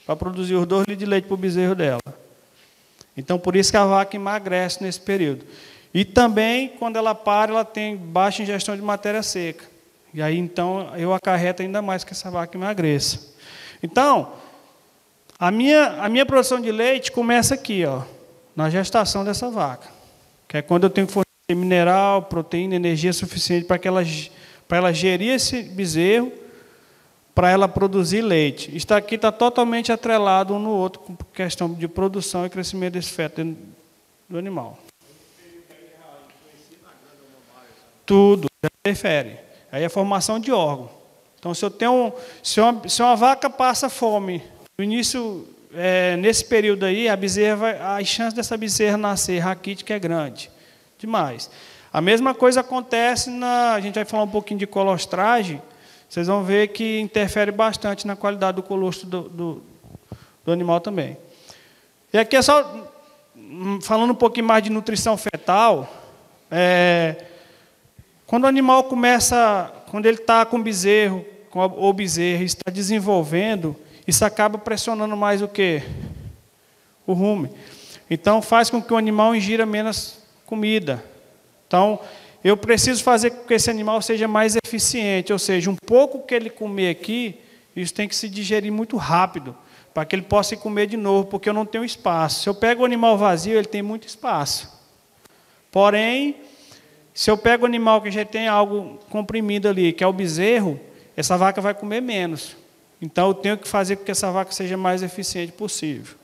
para produzir os 2 litros de leite para o bezerro dela. Então, por isso que a vaca emagrece nesse período. E também, quando ela para, ela tem baixa ingestão de matéria seca. E aí, então, eu acarreto ainda mais que essa vaca emagreça. Então, a minha produção de leite começa aqui, ó, na gestação dessa vaca. Que é quando eu tenho que fornecer mineral, proteína, energia suficiente para ela gerir esse bezerro, para ela produzir leite. Isso aqui está totalmente atrelado um no outro, com questão de produção e crescimento desse feto do animal. Tudo interfere. Aí é a formação de órgão. Então, se uma vaca passa fome, no início, nesse período aí, a chance dessa bezerra nascer raquítica é grande. Demais. A mesma coisa acontece a gente vai falar um pouquinho de colostragem, vocês vão ver que interfere bastante na qualidade do colostro do animal também. E aqui é só, falando um pouquinho mais de nutrição fetal, quando o animal quando ele está com bezerro, ou bezerro, está desenvolvendo, isso acaba pressionando mais o quê? O rumen. Então, faz com que o animal ingira menos comida. Então, eu preciso fazer com que esse animal seja mais eficiente, ou seja, um pouco que ele comer aqui, isso tem que se digerir muito rápido, para que ele possa ir comer de novo, porque eu não tenho espaço. Se eu pego o animal vazio, ele tem muito espaço. Porém, se eu pego o animal que já tem algo comprimido ali, que é o bezerro, essa vaca vai comer menos. Então, eu tenho que fazer com que essa vaca seja mais eficiente possível.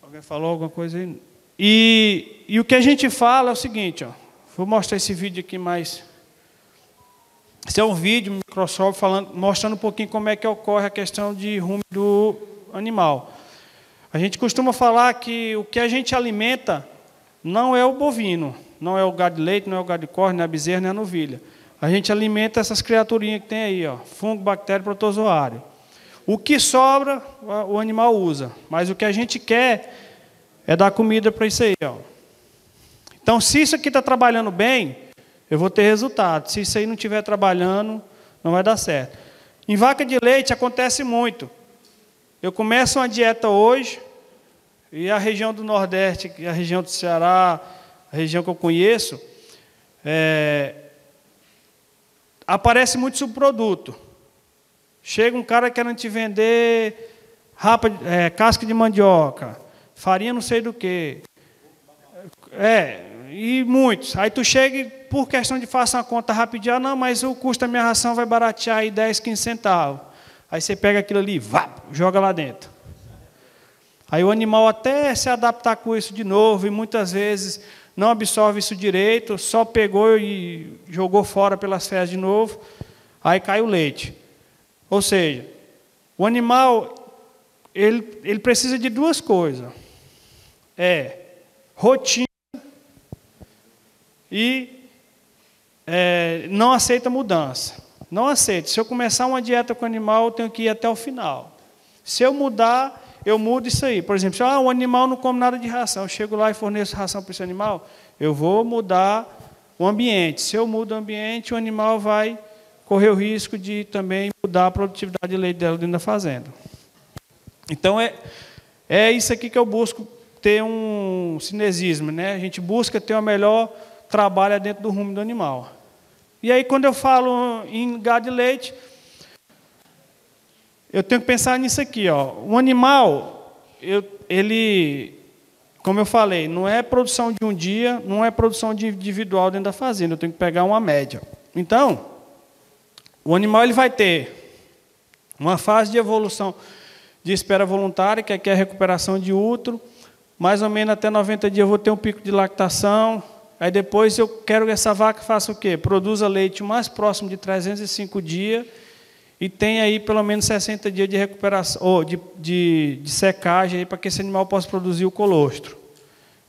Alguém falou alguma coisa aí? E o que a gente fala é o seguinte, ó, vou mostrar esse vídeo aqui mais. Esse é um vídeo Microsoft mostrando um pouquinho como é que ocorre a questão de rumen do animal. A gente costuma falar que o que a gente alimenta não é o bovino, não é o gado de leite, não é o gado de corte, não é a bezerra, não é a novilha. A gente alimenta essas criaturinhas que tem aí, ó, fungo, bactéria, protozoário. O que sobra, o animal usa, mas o que a gente quer é dar comida para isso aí, ó. Então, se isso aqui está trabalhando bem, eu vou ter resultado. Se isso aí não estiver trabalhando, não vai dar certo. Em vaca de leite acontece muito. Eu começo uma dieta hoje, e a região do Nordeste, a região do Ceará, a região que eu conheço, aparece muito subproduto. Chega um cara querendo te vender casca de mandioca, farinha não sei do que. E muitos. Aí tu chega e, por questão de faça uma conta rapidinho, não, mas o custo da minha ração vai baratear aí 10, 15 centavos. Aí você pega aquilo ali, joga lá dentro. Aí o animal até se adaptar com isso de novo, e muitas vezes não absorve isso direito, só pegou e jogou fora pelas fezes de novo, aí cai o leite. Ou seja, o animal, ele precisa de duas coisas. Rotina e não aceita mudança. Não aceita. Se eu começar uma dieta com o animal, eu tenho que ir até o final. Se eu mudar, eu mudo isso aí. Por exemplo, se o animal não come nada de ração, eu chego lá e forneço ração para esse animal, eu vou mudar o ambiente. Se eu mudo o ambiente, o animal vai correr o risco de também mudar a produtividade de leite dela dentro da fazenda. Então, é isso aqui que eu busco ter um cinesismo, né? A gente busca ter o melhor trabalho dentro do rumo do animal. E aí, quando eu falo em gado de leite, eu tenho que pensar nisso aqui, ó. O animal, ele, como eu falei, não é produção de um dia, não é produção individual dentro da fazenda, eu tenho que pegar uma média. Então, o animal ele vai ter uma fase de evolução de espera voluntária, que aqui é a recuperação de útero, mais ou menos até 90 dias eu vou ter um pico de lactação, aí depois eu quero que essa vaca faça o quê? Produza leite o mais próximo de 305 dias e tenha aí pelo menos 60 dias de recuperação, ou de secagem, para que esse animal possa produzir o colostro.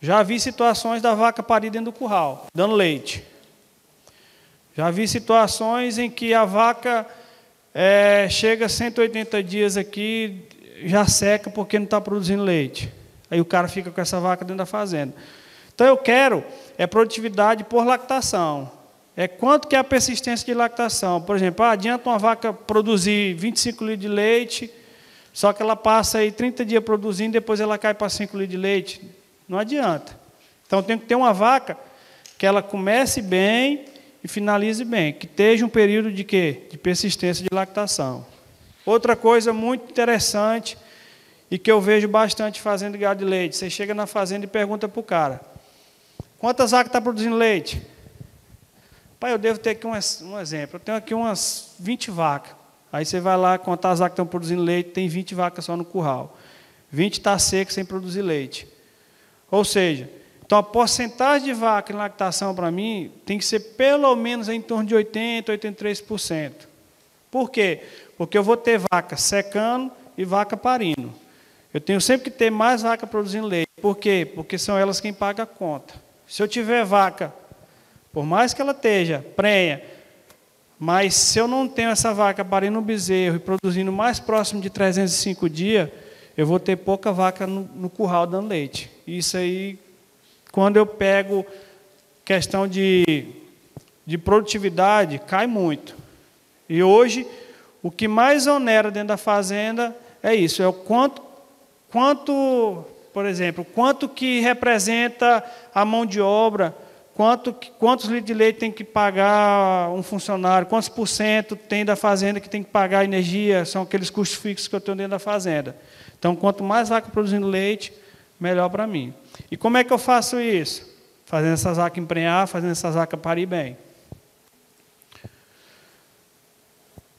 Já vi situações da vaca parir dentro do curral, dando leite. Já vi situações em que a vaca chega a 180 dias aqui, já seca porque não está produzindo leite. Aí o cara fica com essa vaca dentro da fazenda. Então eu quero produtividade por lactação. Quanto que é a persistência de lactação. Por exemplo, adianta uma vaca produzir 25 litros de leite, só que ela passa aí 30 dias produzindo, depois ela cai para 5 litros de leite. Não adianta. Então tem que ter uma vaca que ela comece bem e finalize bem, que esteja um período de quê? De persistência de lactação. Outra coisa muito interessante e que eu vejo bastante fazenda de gado de leite, você chega na fazenda e pergunta para o cara, quantas vacas está produzindo leite? Pai, eu devo ter aqui um exemplo, eu tenho aqui umas 20 vacas. Aí você vai lá contar as vacas que estão produzindo leite, tem 20 vacas só no curral. 20 está seco sem produzir leite. Ou seja, então a porcentagem de vaca em lactação para mim tem que ser pelo menos em torno de 80%, 83%. Por quê? Porque eu vou ter vaca secando e vaca parindo. Eu tenho sempre que ter mais vaca produzindo leite. Por quê? Porque são elas quem pagam a conta. Se eu tiver vaca, por mais que ela esteja prenha, mas se eu não tenho essa vaca parindo um bezerro e produzindo mais próximo de 305 dias, eu vou ter pouca vaca no curral dando leite. Isso aí, quando eu pego questão de produtividade, cai muito. E hoje, o que mais onera dentro da fazenda é isso, é o quanto, por exemplo, quanto que representa a mão de obra, quantos litros de leite tem que pagar um funcionário, quantos por cento tem da fazenda que tem que pagar a energia, são aqueles custos fixos que eu tenho dentro da fazenda. Então, quanto mais vaca produzindo leite, melhor para mim. E como é que eu faço isso? Fazendo essas vacas emprenhar, fazendo essas vacas parir bem.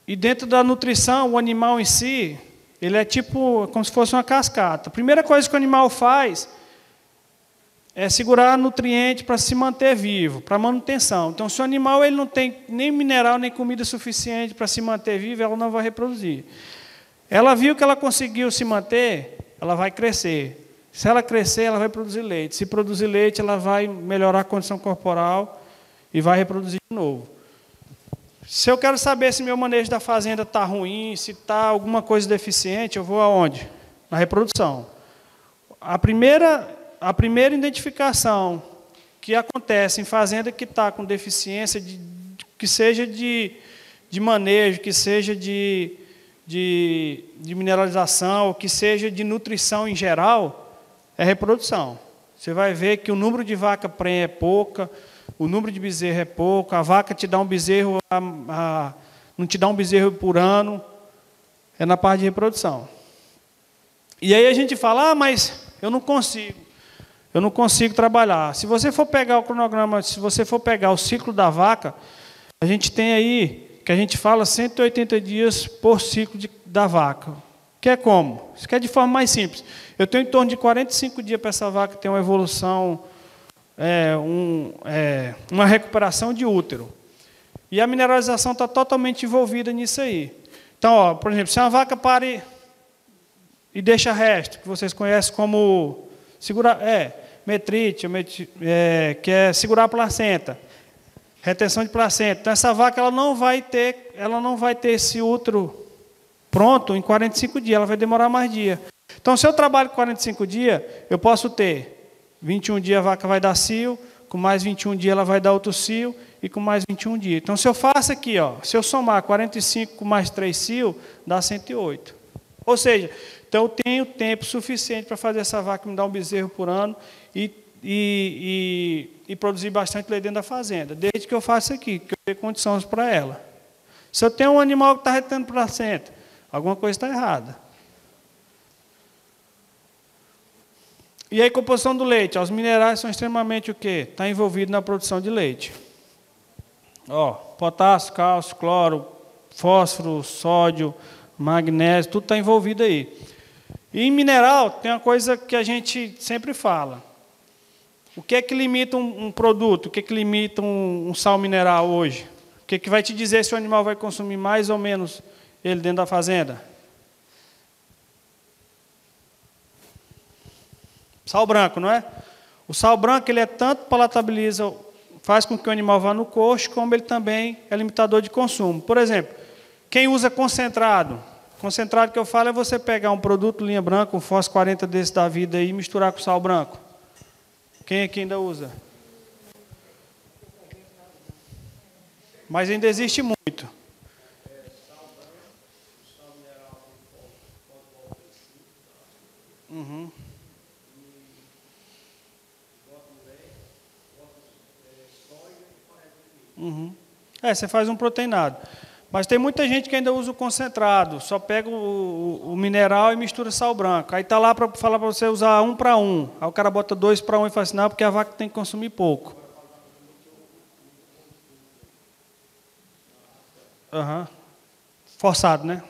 E dentro da nutrição, o animal em si, ele é tipo, como se fosse uma cascata. A primeira coisa que o animal faz é segurar nutriente para se manter vivo, para manutenção. Então, se o animal ele não tem nem mineral, nem comida suficiente para se manter vivo, ela não vai reproduzir. Ela viu que ela conseguiu se manter, ela vai crescer. Se ela crescer, ela vai produzir leite. Se produzir leite, ela vai melhorar a condição corporal e vai reproduzir de novo. Se eu quero saber se meu manejo da fazenda está ruim, se está alguma coisa deficiente, eu vou aonde? Na reprodução. A primeira identificação que acontece em fazenda que está com deficiência, que seja de manejo, que seja de mineralização, que seja de nutrição em geral, é reprodução. Você vai ver que o número de vaca prenha é pouca, o número de bezerro é pouco, a vaca te dá um bezerro, não te dá um bezerro por ano, é na parte de reprodução. E aí a gente fala, mas eu não consigo trabalhar. Se você for pegar o cronograma, se você for pegar o ciclo da vaca, a gente tem aí, que a gente fala 180 dias por ciclo da vaca. Que é como? Isso que é de forma mais simples. Eu tenho em torno de 45 dias para essa vaca ter uma evolução, uma recuperação de útero. E a mineralização está totalmente envolvida nisso aí. Então, por exemplo, se uma vaca pare e deixa resto, que vocês conhecem como metrite, que é segurar a placenta, retenção de placenta. Então, essa vaca ela não vai ter esse útero pronto em 45 dias, ela vai demorar mais dias. Então, se eu trabalho 45 dias, eu posso ter 21 dias a vaca vai dar cio, com mais 21 dias ela vai dar outro cio, e com mais 21 dias. Então, se eu faço aqui, se eu somar 45 com mais 3 cio, dá 108. Ou seja, então eu tenho tempo suficiente para fazer essa vaca me dar um bezerro por ano e produzir bastante leite dentro da fazenda, desde que eu faça aqui, que eu dê condições para ela. Se eu tenho um animal que está retendo placenta, alguma coisa está errada. E aí, composição do leite. Os minerais são extremamente o quê? Está envolvido na produção de leite. Potássio, cálcio, cloro, fósforo, sódio, magnésio, tudo está envolvido aí. E em mineral, tem uma coisa que a gente sempre fala. O que é que limita um produto? O que é que limita um sal mineral hoje? O que é que vai te dizer se o animal vai consumir mais ou menos ele dentro da fazenda? Sal branco, não é? O sal branco ele é tanto palatabiliza, faz com que o animal vá no coxo, como ele também é limitador de consumo. Por exemplo, quem usa concentrado? Concentrado que eu falo é você pegar um produto linha branca, um Fos 40 desse da vida aí, e misturar com sal branco. Quem aqui ainda usa? Mas ainda existe muito. Uhum. Uhum. Você faz um proteinado. Mas tem muita gente que ainda usa o concentrado, só pega o mineral e mistura sal branco. Aí está lá para falar para você usar 1 para 1. Aí o cara bota 2 para 1 e fala assim, não, porque a vaca tem que consumir pouco. Uhum. Forçado, né?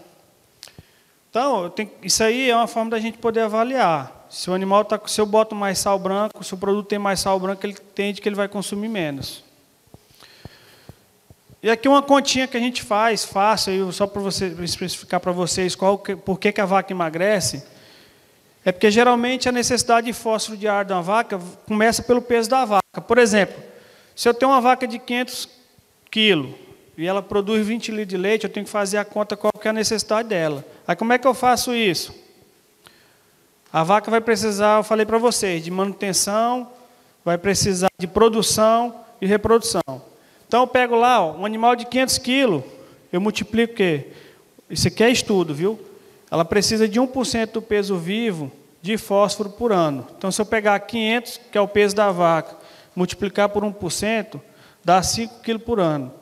Então, isso aí é uma forma da gente poder avaliar. Se o animal está, se eu boto mais sal branco, se o produto tem mais sal branco, ele entende que ele vai consumir menos. E aqui uma continha que a gente faz, fácil, só para especificar para vocês por que a vaca emagrece, é porque geralmente a necessidade de fósforo diário de uma vaca começa pelo peso da vaca. Por exemplo, se eu tenho uma vaca de 500 quilos e ela produz 20 litros de leite, eu tenho que fazer a conta qual que é a necessidade dela. Aí como é que eu faço isso? A vaca vai precisar, eu falei para vocês, de manutenção, vai precisar de produção e reprodução. Então, eu pego lá, um animal de 500 quilos, eu multiplico o quê? Isso aqui é estudo, viu? Ela precisa de 1% do peso vivo de fósforo por ano. Então, se eu pegar 500, que é o peso da vaca, multiplicar por 1%, dá 5 quilos por ano.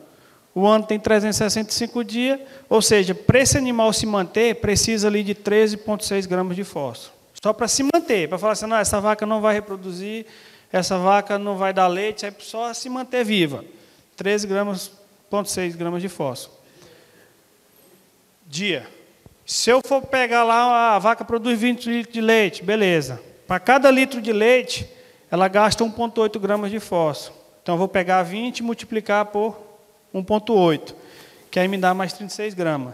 O ano tem 365 dias, ou seja, para esse animal se manter, precisa ali de 13,6 gramas de fósforo. Só para se manter, para falar assim, não, essa vaca não vai reproduzir, essa vaca não vai dar leite, é só se manter viva. 13,6 gramas de fósforo. Dia. Se eu for pegar lá, a vaca produz 20 litros de leite, beleza. Para cada litro de leite, ela gasta 1,8 gramas de fósforo. Então, eu vou pegar 20 e multiplicar por 1,8, que aí me dá mais 36 gramas.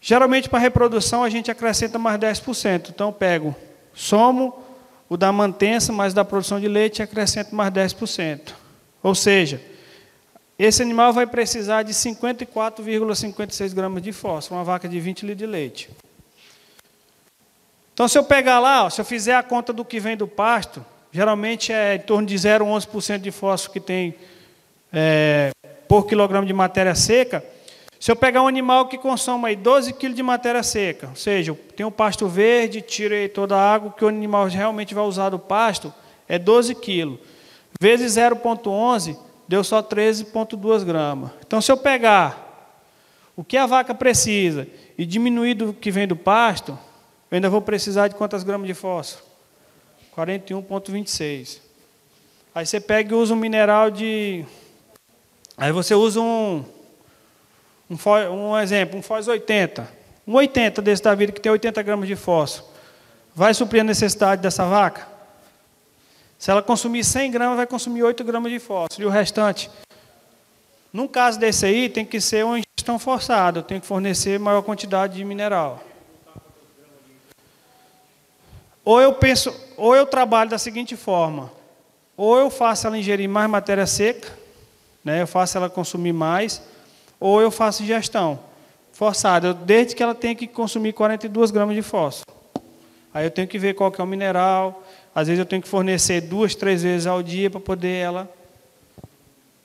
Geralmente, para reprodução, a gente acrescenta mais 10%. Então, eu pego, somo o da mantença, mais da produção de leite, e acrescento mais 10%. Ou seja, esse animal vai precisar de 54,56 gramas de fósforo, uma vaca de 20 litros de leite. Então, se eu pegar lá, se eu fizer a conta do que vem do pasto, geralmente é em torno de 0,11% de fósforo que tem por quilograma de matéria seca. Se eu pegar um animal que consome aí 12 kg de matéria seca, ou seja, tem um pasto verde, tiro aí toda a água, que o animal realmente vai usar do pasto, é 12 kg. Vezes 0,11, deu só 13,2 gramas. Então, se eu pegar o que a vaca precisa e diminuir do que vem do pasto, eu ainda vou precisar de quantas gramas de fósforo? 41,26. Aí você pega e usa um mineral de... Aí você usa um exemplo, um Fos 80. Um 80 desse da vida que tem 80 gramas de fósforo. Vai suprir a necessidade dessa vaca? Se ela consumir 100 gramas, vai consumir 8 gramas de fósforo. E o restante? Num caso desse aí, tem que ser uma ingestão forçada. Eu tenho que fornecer maior quantidade de mineral. Ou eu trabalho da seguinte forma. Ou eu faço ela ingerir mais matéria seca, né, eu faço ela consumir mais, ou eu faço ingestão forçada, desde que ela tenha que consumir 42 gramas de fósforo. Aí eu tenho que ver qual que é o mineral. Às vezes eu tenho que fornecer 2, 3 vezes ao dia para poder ela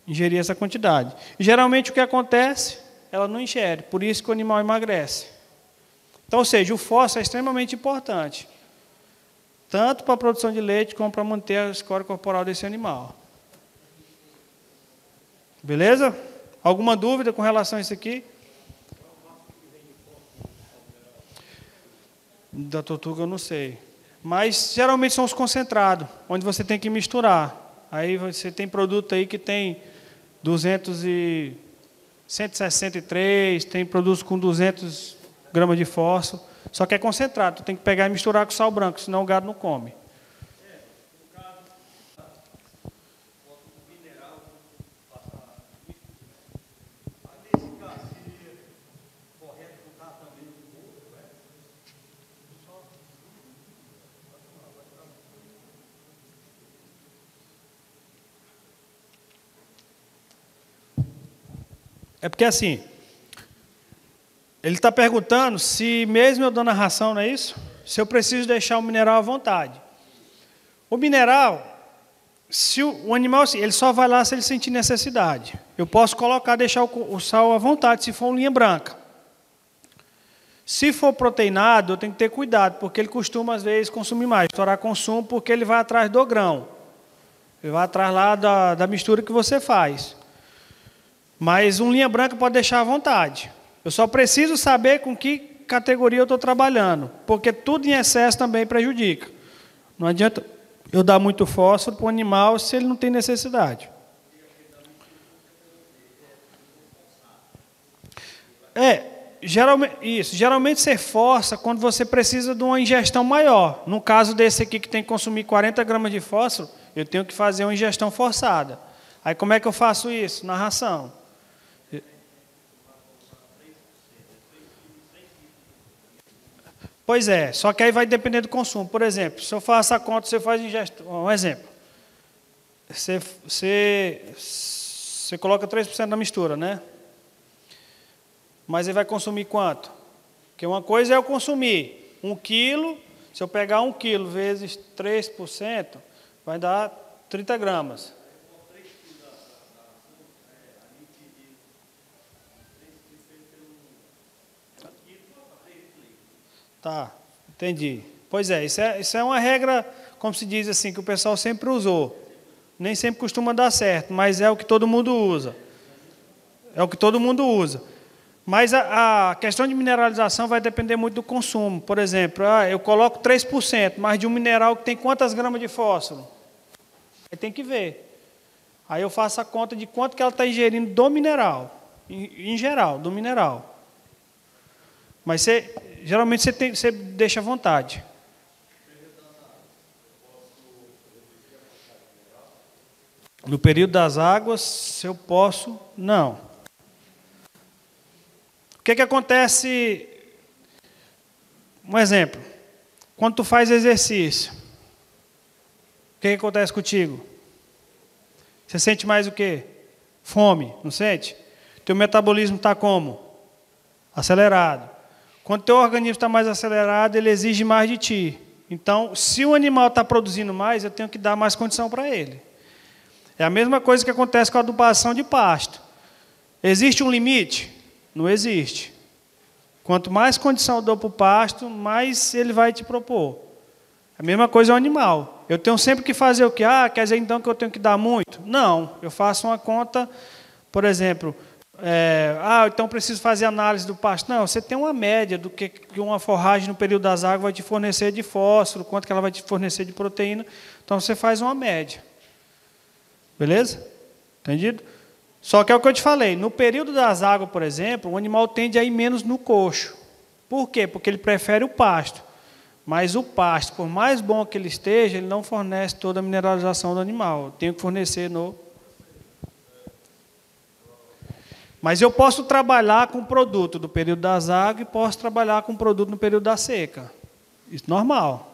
ingerir essa quantidade. E geralmente o que acontece? Ela não ingere, por isso que o animal emagrece. Então, ou seja, o fósforo é extremamente importante, tanto para a produção de leite como para manter a escória corporal desse animal. Beleza? Alguma dúvida com relação a isso aqui? Da tortuga eu não sei. Mas geralmente são os concentrados, onde você tem que misturar. Aí você tem produto aí que tem 163, tem produtos com 200 gramas de fósforo, só que é concentrado, tem que pegar e misturar com sal branco, senão o gado não come. É porque assim, ele está perguntando se mesmo eu dando a ração, não é isso? Se eu preciso deixar o mineral à vontade. O mineral, se o animal, ele só vai lá se ele sentir necessidade. Eu posso colocar, deixar o sal à vontade, se for uma linha branca. Se for proteinado, eu tenho que ter cuidado, porque ele costuma, às vezes, consumir mais, estourar consumo, porque ele vai atrás do grão. Ele vai atrás lá da mistura que você faz. Mas um linha branca pode deixar à vontade. Eu só preciso saber com que categoria eu estou trabalhando, porque tudo em excesso também prejudica. Não adianta eu dar muito fósforo para o animal se ele não tem necessidade. Geralmente você força quando você precisa de uma ingestão maior. No caso desse aqui que tem que consumir 40 gramas de fósforo, eu tenho que fazer uma ingestão forçada. Aí como é que eu faço isso? Na ração. Pois é, só que aí vai depender do consumo. Por exemplo, se eu faço a conta, você faz ingestão. Um exemplo. Você coloca 3% na mistura, né? Mas ele vai consumir quanto? Porque uma coisa é eu consumir 1 quilo, se eu pegar 1 quilo vezes 3%, vai dar 30 gramas. Tá, entendi. Pois é, isso é uma regra, como se diz assim, que o pessoal sempre usou. Nem sempre costuma dar certo, mas é o que todo mundo usa. É o que todo mundo usa. Mas a questão de mineralização vai depender muito do consumo. Por exemplo, eu coloco 3%, mas de um mineral que tem quantas gramas de fósforo? Aí tem que ver. Aí eu faço a conta de quanto que ela está ingerindo do mineral, em geral, do mineral. Mas geralmente você deixa à vontade. No período das águas, se eu posso, não. O que acontece? Um exemplo. Quando tu faz exercício, o que acontece contigo? Você sente mais o quê? Fome, não sente? Teu metabolismo está como? Acelerado. Quando teu organismo está mais acelerado, ele exige mais de ti. Então, se o animal está produzindo mais, eu tenho que dar mais condição para ele. É a mesma coisa que acontece com a adubação de pasto. Existe um limite? Não existe. Quanto mais condição eu dou para o pasto, mais ele vai te propor. A mesma coisa é o animal. Eu tenho sempre que fazer o quê? Quer dizer então que eu tenho que dar muito? Não, eu faço uma conta, por exemplo, então preciso fazer análise do pasto. Não, você tem uma média do que uma forragem no período das águas vai te fornecer de fósforo, quanto que ela vai te fornecer de proteína. Então você faz uma média. Beleza? Entendido? Só que é o que eu te falei, no período das águas, por exemplo, o animal tende a ir menos no coxo. Por quê? Porque ele prefere o pasto. Mas o pasto, por mais bom que ele esteja, ele não fornece toda a mineralização do animal. Eu tenho que fornecer no... Mas eu posso trabalhar com o produto do período das águas e posso trabalhar com o produto no período da seca. Isso é normal.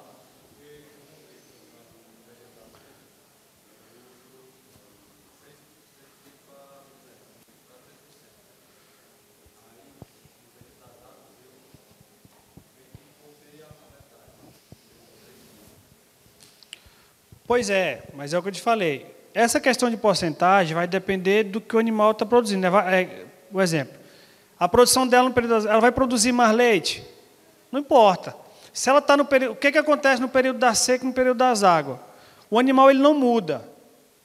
Pois é, mas é o que eu te falei. Essa questão de porcentagem vai depender do que o animal está produzindo. Um exemplo, a produção dela no período das, ela vai produzir mais leite? Não importa. Se ela está no período, o que acontece no período da seca e no período das águas? O animal ele não muda.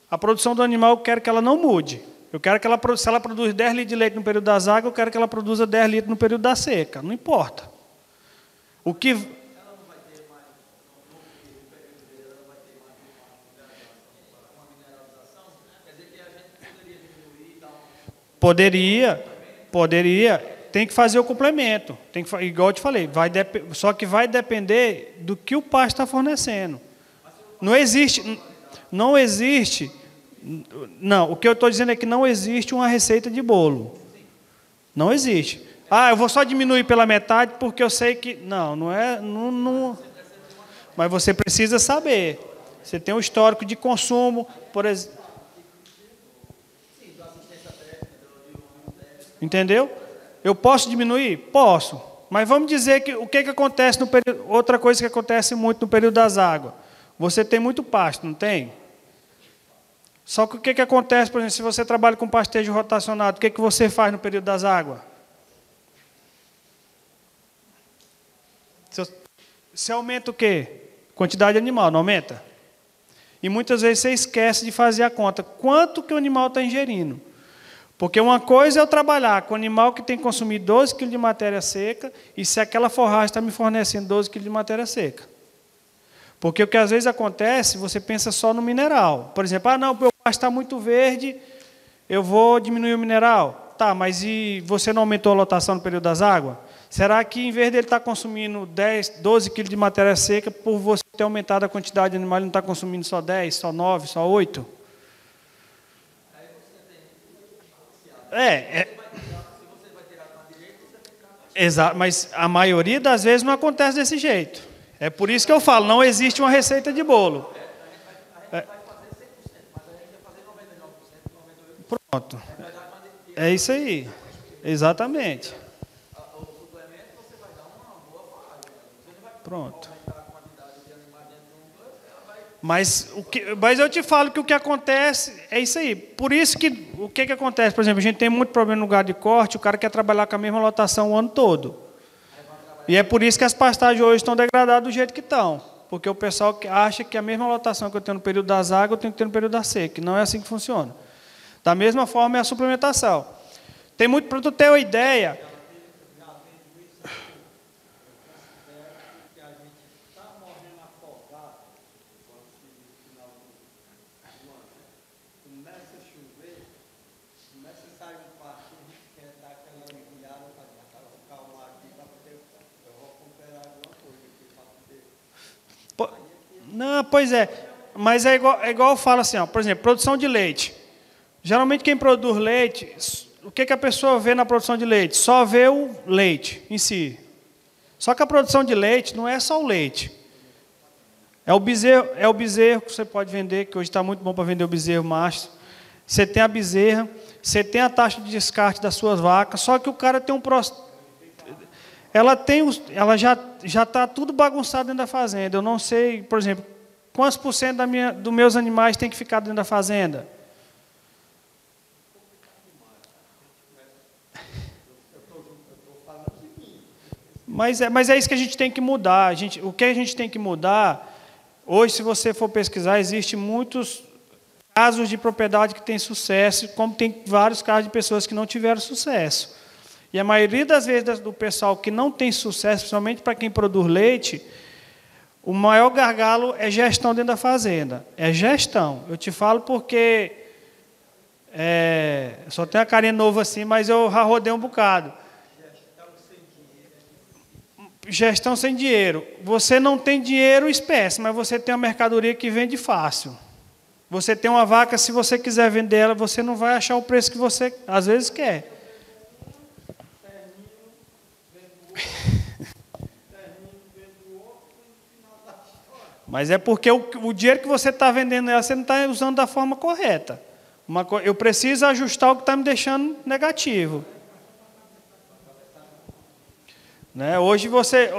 A produção do animal eu quero que ela não mude. Eu quero que ela, se ela produz 10 litros de leite no período das águas, eu quero que ela produza 10 litros no período da seca. Não importa. O que poderia, tem que fazer o complemento. Tem que, igual eu te falei, só que vai depender do que o pasto está fornecendo. Não, o que eu estou dizendo é que não existe uma receita de bolo. Não existe. Eu vou só diminuir pela metade porque eu sei que... Não é... Não, mas você precisa saber. Você tem um histórico de consumo, por exemplo... Entendeu? Eu posso diminuir? Posso. Mas vamos dizer que o que acontece no período. Outra coisa que acontece muito no período das águas. Você tem muito pasto, não tem? Só que o que acontece, por exemplo, se você trabalha com pastejo rotacionado, o que você faz no período das águas? Você aumenta o quê? Quantidade de animal, não aumenta? E muitas vezes você esquece de fazer a conta. Quanto que o animal está ingerindo? Porque uma coisa é eu trabalhar com animal que tem que consumir 12 kg de matéria seca, e se aquela forragem está me fornecendo 12 kg de matéria seca. Porque o que às vezes acontece, você pensa só no mineral. Por exemplo, não, o meu pasto está muito verde, eu vou diminuir o mineral. Tá, mas e você não aumentou a lotação no período das águas? Será que, em vez de ele estar consumindo 12 kg de matéria seca, por você ter aumentado a quantidade de animais, ele não está consumindo só 10, só 9, só 8? Exato, mas a maioria das vezes não acontece desse jeito. É por isso que eu falo, não existe uma receita de bolo. Pronto. É isso aí. Exatamente. Pronto. Mas eu te falo que o que acontece é isso aí. Por isso que o que acontece, por exemplo, a gente tem muito problema no gado de corte, o cara quer trabalhar com a mesma lotação o ano todo. E é por isso que as pastagens hoje estão degradadas do jeito que estão. Porque o pessoal acha que a mesma lotação que eu tenho no período das águas, eu tenho que ter no período da seca. Não é assim que funciona. Da mesma forma é a suplementação. Tem muito para tu ter uma ideia. Não, pois é. Mas é igual eu falo assim, ó, por exemplo, produção de leite. Geralmente quem produz leite, o que a pessoa vê na produção de leite? Só vê o leite em si. Só que a produção de leite não é só o leite. É o bezerro que você pode vender, que hoje está muito bom para vender o bezerro macho. Você tem a bezerra, você tem a taxa de descarte das suas vacas, só que o cara tem um processo. Ela já está tudo bagunçado dentro da fazenda. Eu não sei, por exemplo, quantos por cento dos meus animais tem que ficar dentro da fazenda? Mas é isso que a gente tem que mudar. O que a gente tem que mudar, hoje, se você for pesquisar, existem muitos casos de propriedade que têm sucesso, como tem vários casos de pessoas que não tiveram sucesso. E a maioria das vezes do pessoal que não tem sucesso, principalmente para quem produz leite, o maior gargalo é gestão dentro da fazenda. É gestão. Eu te falo porque só tem a carinha nova assim, mas eu já rodei um bocado. Gestão sem dinheiro. Você não tem dinheiro espécie, mas você tem uma mercadoria que vende fácil. Você tem uma vaca, se você quiser vender ela, você não vai achar o preço que você às vezes quer. Mas é porque o dinheiro que você está vendendo ela, você não está usando da forma correta. Eu preciso ajustar o que está me deixando negativo. Né? Hoje você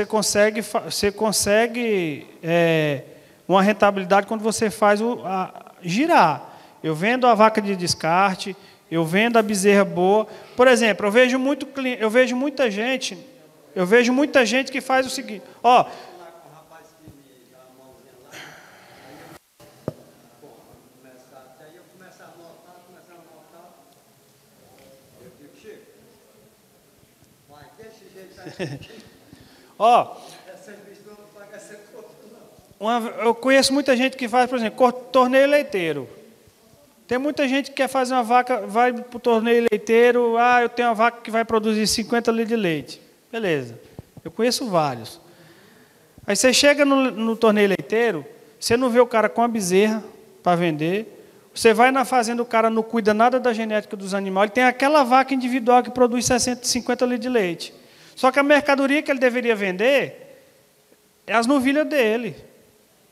consegue uma rentabilidade quando você faz girar. Eu vendo a vaca de descarte, eu vendo a bezerra boa. Por exemplo, eu vejo muita gente que faz o seguinte, ó. Ó, eu conheço muita gente que faz, por exemplo, torneio leiteiro. Tem muita gente que quer fazer uma vaca, vai para o torneio leiteiro, eu tenho uma vaca que vai produzir 50 litros de leite. Beleza, eu conheço vários. Aí você chega no torneio leiteiro, você não vê o cara com a bezerra para vender, você vai na fazenda, o cara não cuida nada da genética dos animais, ele tem aquela vaca individual que produz 50 litros de leite. Só que a mercadoria que ele deveria vender é as novilhas dele,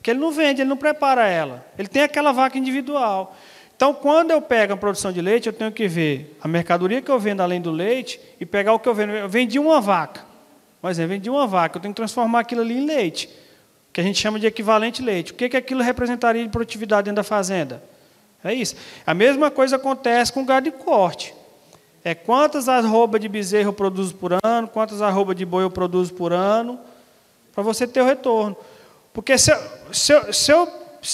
que ele não vende, ele não prepara ela. Ele tem aquela vaca individual. Então, quando eu pego a produção de leite, eu tenho que ver a mercadoria que eu vendo além do leite e pegar o que eu vendo. Eu vendi uma vaca. Por exemplo, vendi uma vaca, eu tenho que transformar aquilo ali em leite, que a gente chama de equivalente leite. O que aquilo representaria de produtividade dentro da fazenda? É isso. A mesma coisa acontece com o gado de corte. É quantas arrobas de bezerro eu produzo por ano, quantas arrobas de boi eu produzo por ano, para você ter o retorno. Porque se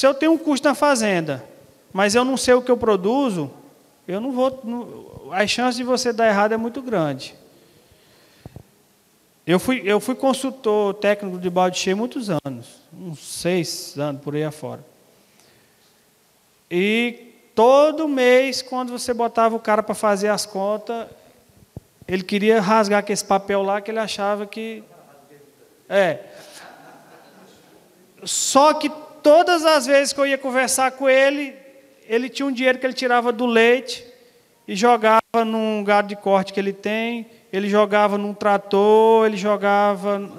eu tenho um custo na fazenda, mas eu não sei o que eu produzo, eu não vou. A chance de você dar errado é muito grande. Eu fui consultor técnico de balde cheio muitos anos, uns 6 anos por aí afora. E todo mês, quando você botava o cara para fazer as contas, ele queria rasgar aquele papel lá que ele achava que... Só que todas as vezes que eu ia conversar com ele, ele tinha um dinheiro que ele tirava do leite e jogava num gado de corte que ele tem, ele jogava num trator, ele jogava...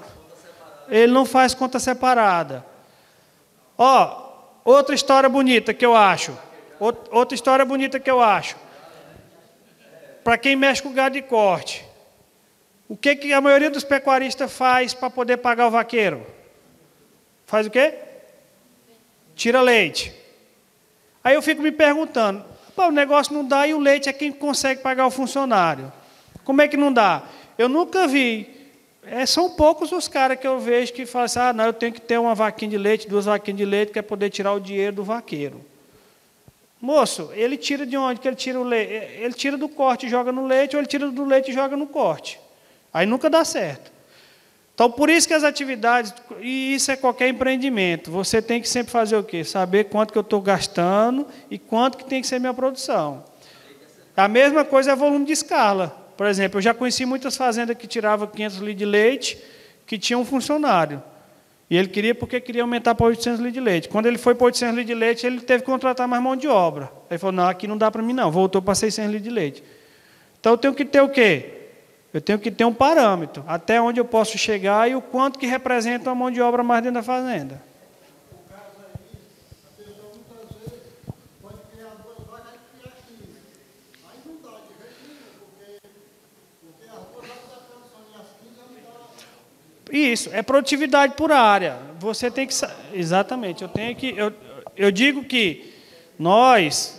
Ele não faz conta separada. Ó, outra história bonita que eu acho. Outra história bonita que eu acho. Para quem mexe com gado de corte, o que a maioria dos pecuaristas faz para poder pagar o vaqueiro? Faz o quê? Tira leite. Aí eu fico me perguntando, o negócio não dá e o leite é quem consegue pagar o funcionário. Como é que não dá? Eu nunca vi. São poucos os caras que eu vejo que falam assim, não, eu tenho que ter uma vaquinha de leite, 2 vaquinhas de leite, que é poder tirar o dinheiro do vaqueiro. Moço, ele tira de onde que ele tira o leite? Ele tira do corte e joga no leite, ou ele tira do leite e joga no corte. Aí nunca dá certo. Então, por isso que as atividades, e isso é qualquer empreendimento, você tem que sempre fazer o quê? Saber quanto que eu estou gastando e quanto que tem que ser minha produção. A mesma coisa é volume de escala. Por exemplo, eu já conheci muitas fazendas que tiravam 500 litros de leite, que tinham um funcionário. E ele queria porque queria aumentar para 800 litros de leite. Quando ele foi para 800 litros de leite, ele teve que contratar mais mão de obra. Aí ele falou, não, aqui não dá para mim não, voltou para 600 litros de leite. Então, eu tenho que ter o quê? Eu tenho que ter um parâmetro, até onde eu posso chegar e o quanto que representa uma mão de obra mais dentro da fazenda. No caso aí, a pessoa muitas vezes pode criar 2 vacas e criar 15. Aí não dá de jeito nenhum, porque as 2 vacas da produção e as 15 não dá. Isso, é produtividade por área. Você tem que... Exatamente, eu digo que nós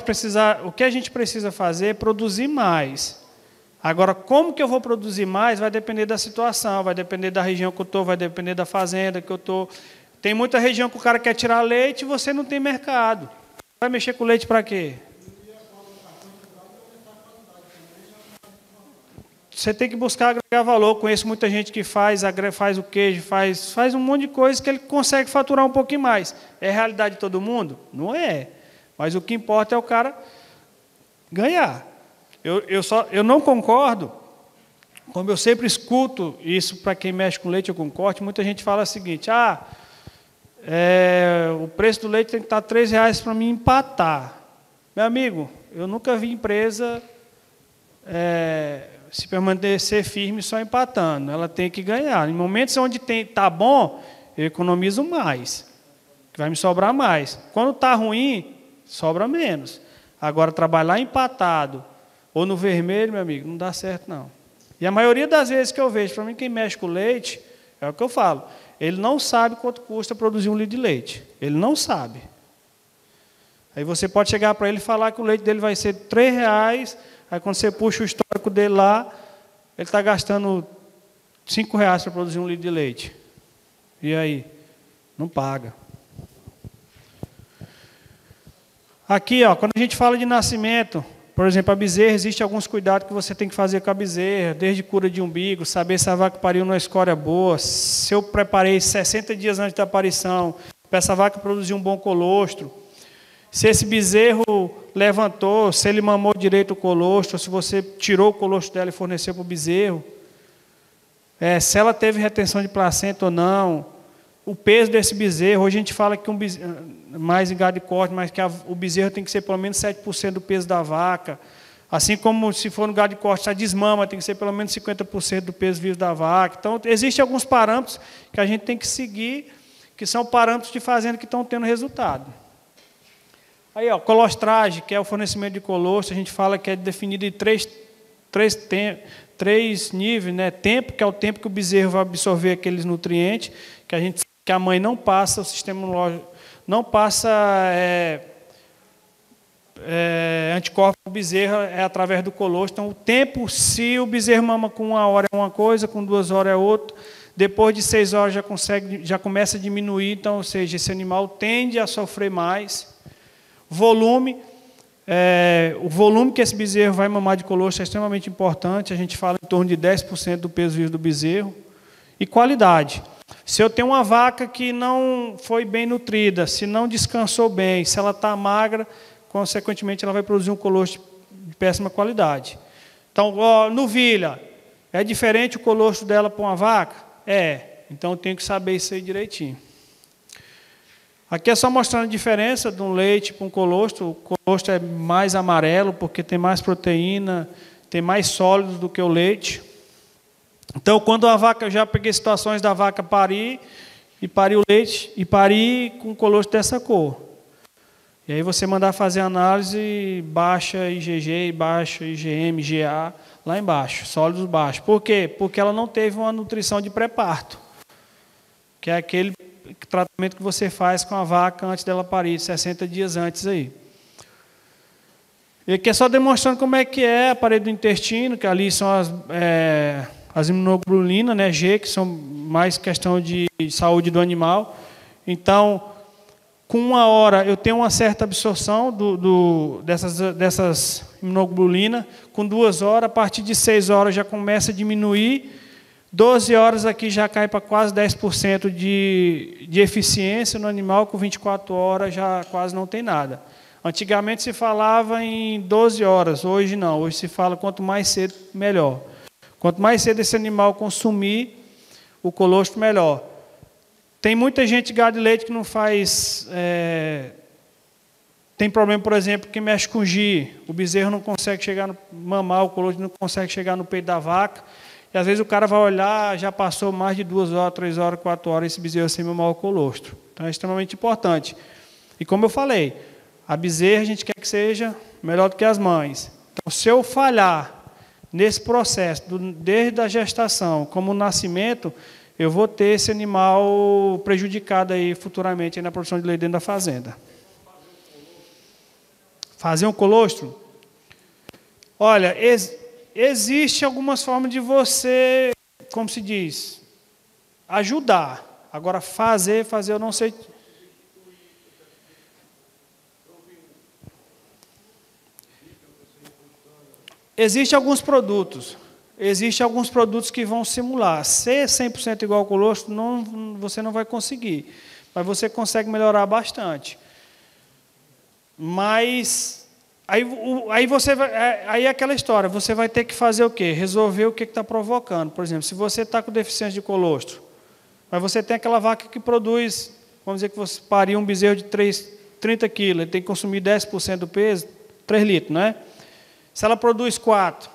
precisar, o que a gente precisa fazer é produzir mais. Agora, como que eu vou produzir mais vai depender da situação, vai depender da região que eu estou, vai depender da fazenda que eu estou. Tem muita região que o cara quer tirar leite e você não tem mercado. Vai mexer com leite para quê? Você tem que buscar agregar valor. Conheço muita gente que faz o queijo, faz um monte de coisa que ele consegue faturar um pouquinho mais. É a realidade de todo mundo? Não é. Mas o que importa é o cara ganhar. Eu não concordo, como eu sempre escuto isso para quem mexe com leite ou com corte, muita gente fala o seguinte, o preço do leite tem que estar R$3 para mim empatar. Meu amigo, eu nunca vi empresa se permanecer firme só empatando, ela tem que ganhar. Em momentos onde está bom, eu economizo mais, que vai me sobrar mais. Quando está ruim, sobra menos. Agora, trabalhar empatado, ou no vermelho, meu amigo, não dá certo, não. E a maioria das vezes que eu vejo, para mim, quem mexe com leite, é o que eu falo, ele não sabe quanto custa produzir 1 litro de leite. Ele não sabe. Aí você pode chegar para ele e falar que o leite dele vai ser R$3, aí quando você puxa o histórico dele lá, ele está gastando R$5 para produzir 1 litro de leite. E aí? Não paga. Aqui, quando a gente fala de nascimento, por exemplo, a bezerra, existem alguns cuidados que você tem que fazer com a bezerra, desde cura de umbigo, saber se a vaca pariu numa escória boa, se eu preparei 60 dias antes da aparição, para essa vaca produzir um bom colostro, se esse bezerro levantou, se ele mamou direito o colostro, se você tirou o colostro dela e forneceu para o bezerro, se ela teve retenção de placenta ou não, o peso desse bezerro, hoje a gente fala que mais em gado de corte, mas que o bezerro tem que ser pelo menos 7% do peso da vaca. Assim como se for no gado de corte, a desmama tem que ser pelo menos 50% do peso vivo da vaca. Então, existem alguns parâmetros que a gente tem que seguir, que são parâmetros de fazenda que estão tendo resultado. Aí, ó, colostragem, que é o fornecimento de colostro, a gente fala que é definido em três níveis, né? Tempo, que é o tempo que o bezerro vai absorver aqueles nutrientes, que a gente sabe que a mãe não passa, o sistema imunológico não passa anticorpos para o bezerro, é através do colostro. Então, o tempo, se o bezerro mama com 1 hora é uma coisa, com 2 horas é outra, depois de 6 horas já começa a diminuir, então, ou seja, esse animal tende a sofrer mais. Volume, o volume que esse bezerro vai mamar de colostro é extremamente importante, a gente fala em torno de 10% do peso vivo do bezerro. E qualidade. Se eu tenho uma vaca que não foi bem nutrida, se não descansou bem, se ela está magra, consequentemente ela vai produzir um colostro de péssima qualidade. Então, novilha, é diferente o colostro dela para uma vaca? Então eu tenho que saber isso aí direitinho. Aqui é só mostrando a diferença de um leite para um colostro. O colostro é mais amarelo, porque tem mais proteína, tem mais sólidos do que o leite. Então, quando a vaca, eu já peguei situações da vaca parir, e parir o leite, e parir com colostro dessa cor. E aí você mandar fazer análise, baixa IgG, baixa IgM, IgA, lá embaixo, sólidos baixos. Por quê? Porque ela não teve uma nutrição de pré-parto, que é aquele tratamento que você faz com a vaca antes dela parir, 60 dias antes aí. E aqui é só demonstrando como é que é a parede do intestino, que ali são as imunoglobulinas, né, G, que são mais questão de saúde do animal. Então, com 1 hora eu tenho uma certa absorção dessas imunoglobulinas. Com 2 horas, a partir de 6 horas já começa a diminuir. 12 horas aqui já cai para quase 10% de eficiência no animal, com 24 horas já quase não tem nada. Antigamente se falava em 12 horas, hoje não. Hoje se fala quanto mais cedo, melhor. Quanto mais cedo esse animal consumir o colostro, melhor. Tem muita gente gado de leite que não faz... tem problema, por exemplo, que mexe com GI. O bezerro não consegue chegar mamar, o colostro não consegue chegar no peito da vaca. E às vezes o cara vai olhar, já passou mais de 2 horas, 3 horas, 4 horas, esse bezerro sem mamar o colostro. Então é extremamente importante. E como eu falei, a bezerra a gente quer que seja melhor do que as mães. Então, se eu falhar nesse processo, desde a gestação como o nascimento, eu vou ter esse animal prejudicado aí futuramente aí na produção de leite dentro da fazenda. Fazer um colostro? Olha, existe algumas formas de você, como se diz, ajudar. Agora, fazer eu não sei. Existem alguns produtos que vão simular. Ser 100% igual ao colostro, você não vai conseguir. Mas você consegue melhorar bastante. Mas aí é aquela história, você vai ter que fazer o quê? Resolver o que está provocando. Por exemplo, se você está com deficiência de colostro, mas você tem aquela vaca que produz, vamos dizer que você pariu um bezerro de 30 quilos, ele tem que consumir 10% do peso, 3 litros, não é? Se ela produz 4,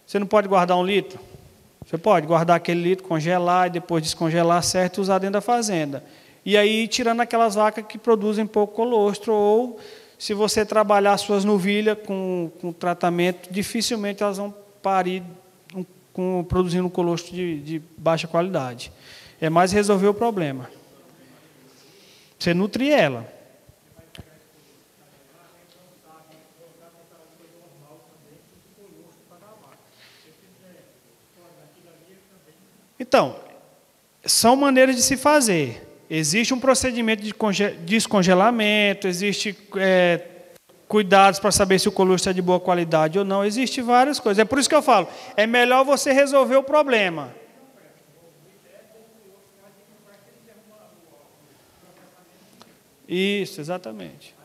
você não pode guardar 1 litro? Você pode guardar aquele litro, congelar e depois descongelar certo e usar dentro da fazenda. E aí, tirando aquelas vacas que produzem pouco colostro, ou se você trabalhar suas novilhas com tratamento, dificilmente elas vão parir produzindo um colostro de baixa qualidade. É mais resolver o problema. Você nutrir ela. Então, são maneiras de se fazer. Existe um procedimento de descongelamento, existe cuidados para saber se o colostro é de boa qualidade ou não. Existem várias coisas. É por isso que eu falo, é melhor você resolver o problema. Isso, exatamente.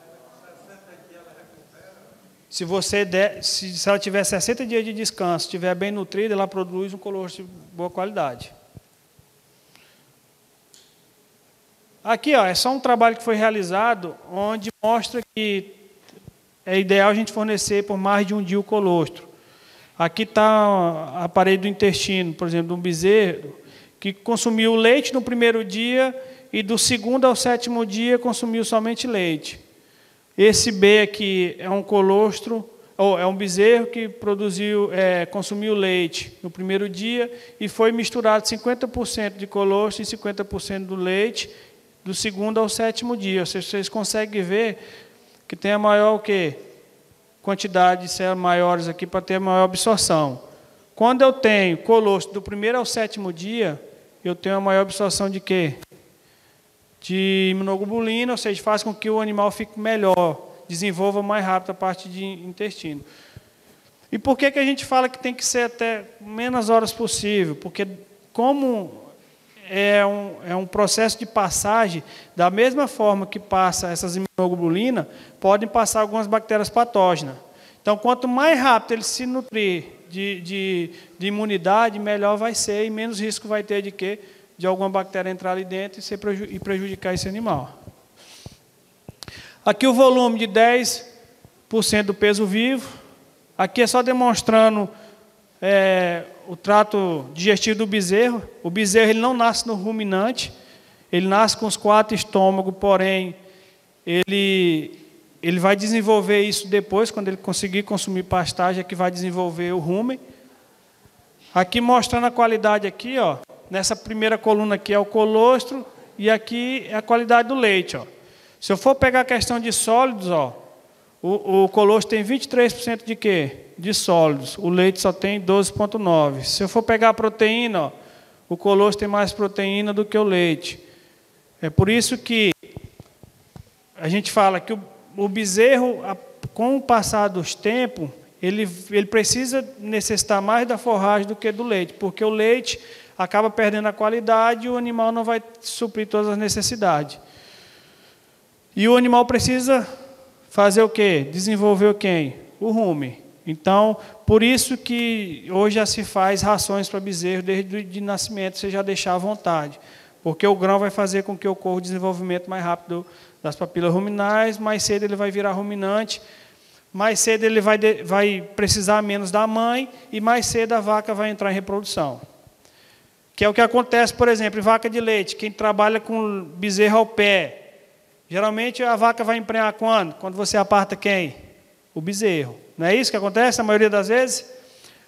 Se ela tiver 60 dias de descanso, estiver bem nutrida, ela produz um colostro de boa qualidade. Aqui, ó, é só um trabalho que foi realizado, onde mostra que é ideal a gente fornecer por mais de um dia o colostro. Aqui está a parede do intestino, por exemplo, de um bezerro, que consumiu leite no primeiro dia e do 2º ao 7º dia consumiu somente leite. Esse B aqui é um colostro, ou é um bezerro que consumiu leite no primeiro dia e foi misturado 50% de colostro e 50% do leite do segundo ao sétimo dia. Ou seja, vocês conseguem ver que tem a maior quantidade de células maiores aqui para ter a maior absorção. Quando eu tenho colostro do primeiro ao sétimo dia, eu tenho a maior absorção de quê? De imunoglobulina, ou seja, faz com que o animal fique melhor, desenvolva mais rápido a parte de intestino. E por que a gente fala que tem que ser até menos horas possível? Porque como é um processo de passagem, da mesma forma que passa essas imunoglobulinas, podem passar algumas bactérias patógenas. Então, quanto mais rápido ele se nutrir de imunidade, melhor vai ser e menos risco vai ter de quê? De alguma bactéria entrar ali dentro e prejudicar esse animal. Aqui o volume de 10% do peso vivo. Aqui é só demonstrando o trato digestivo do bezerro. O bezerro ele não nasce no ruminante, ele nasce com os 4 estômagos, porém, ele vai desenvolver isso depois, quando ele conseguir consumir pastagem, é que vai desenvolver o rumen. Aqui mostrando a qualidade aqui, ó. Nessa primeira coluna aqui é o colostro e aqui é a qualidade do leite. Ó. Se eu for pegar a questão de sólidos, ó, o colostro tem 23% de quê? De sólidos. O leite só tem 12,9%. Se eu for pegar a proteína, ó, o colostro tem mais proteína do que o leite. É por isso que a gente fala que o bezerro, com o passar dos tempos, ele precisa necessitar mais da forragem do que do leite, porque o leite acaba perdendo a qualidade e o animal não vai suprir todas as necessidades. E o animal precisa fazer o quê? Desenvolver o quê? O rumen. Então, por isso que hoje já se faz rações para bezerro desde o de nascimento, você já deixar à vontade. Porque o grão vai fazer com que ocorra o desenvolvimento mais rápido das papilas ruminais, mais cedo ele vai virar ruminante, mais cedo ele vai precisar menos da mãe e mais cedo a vaca vai entrar em reprodução. Que é o que acontece, por exemplo, em vaca de leite. Quem trabalha com bezerro ao pé, geralmente a vaca vai emprenhar quando? Quando você aparta quem? O bezerro. Não é isso que acontece a maioria das vezes?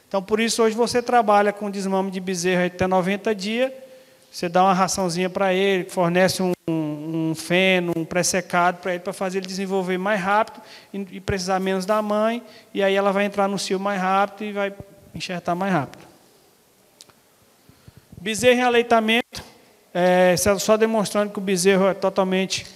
Então, por isso, hoje você trabalha com desmame de bezerro até 90 dias, você dá uma raçãozinha para ele, fornece um feno, um pré-secado para ele, para fazer ele desenvolver mais rápido e precisar menos da mãe, e aí ela vai entrar no cio mais rápido e vai enxertar mais rápido. Bezerro em aleitamento, só demonstrando que o bezerro é totalmente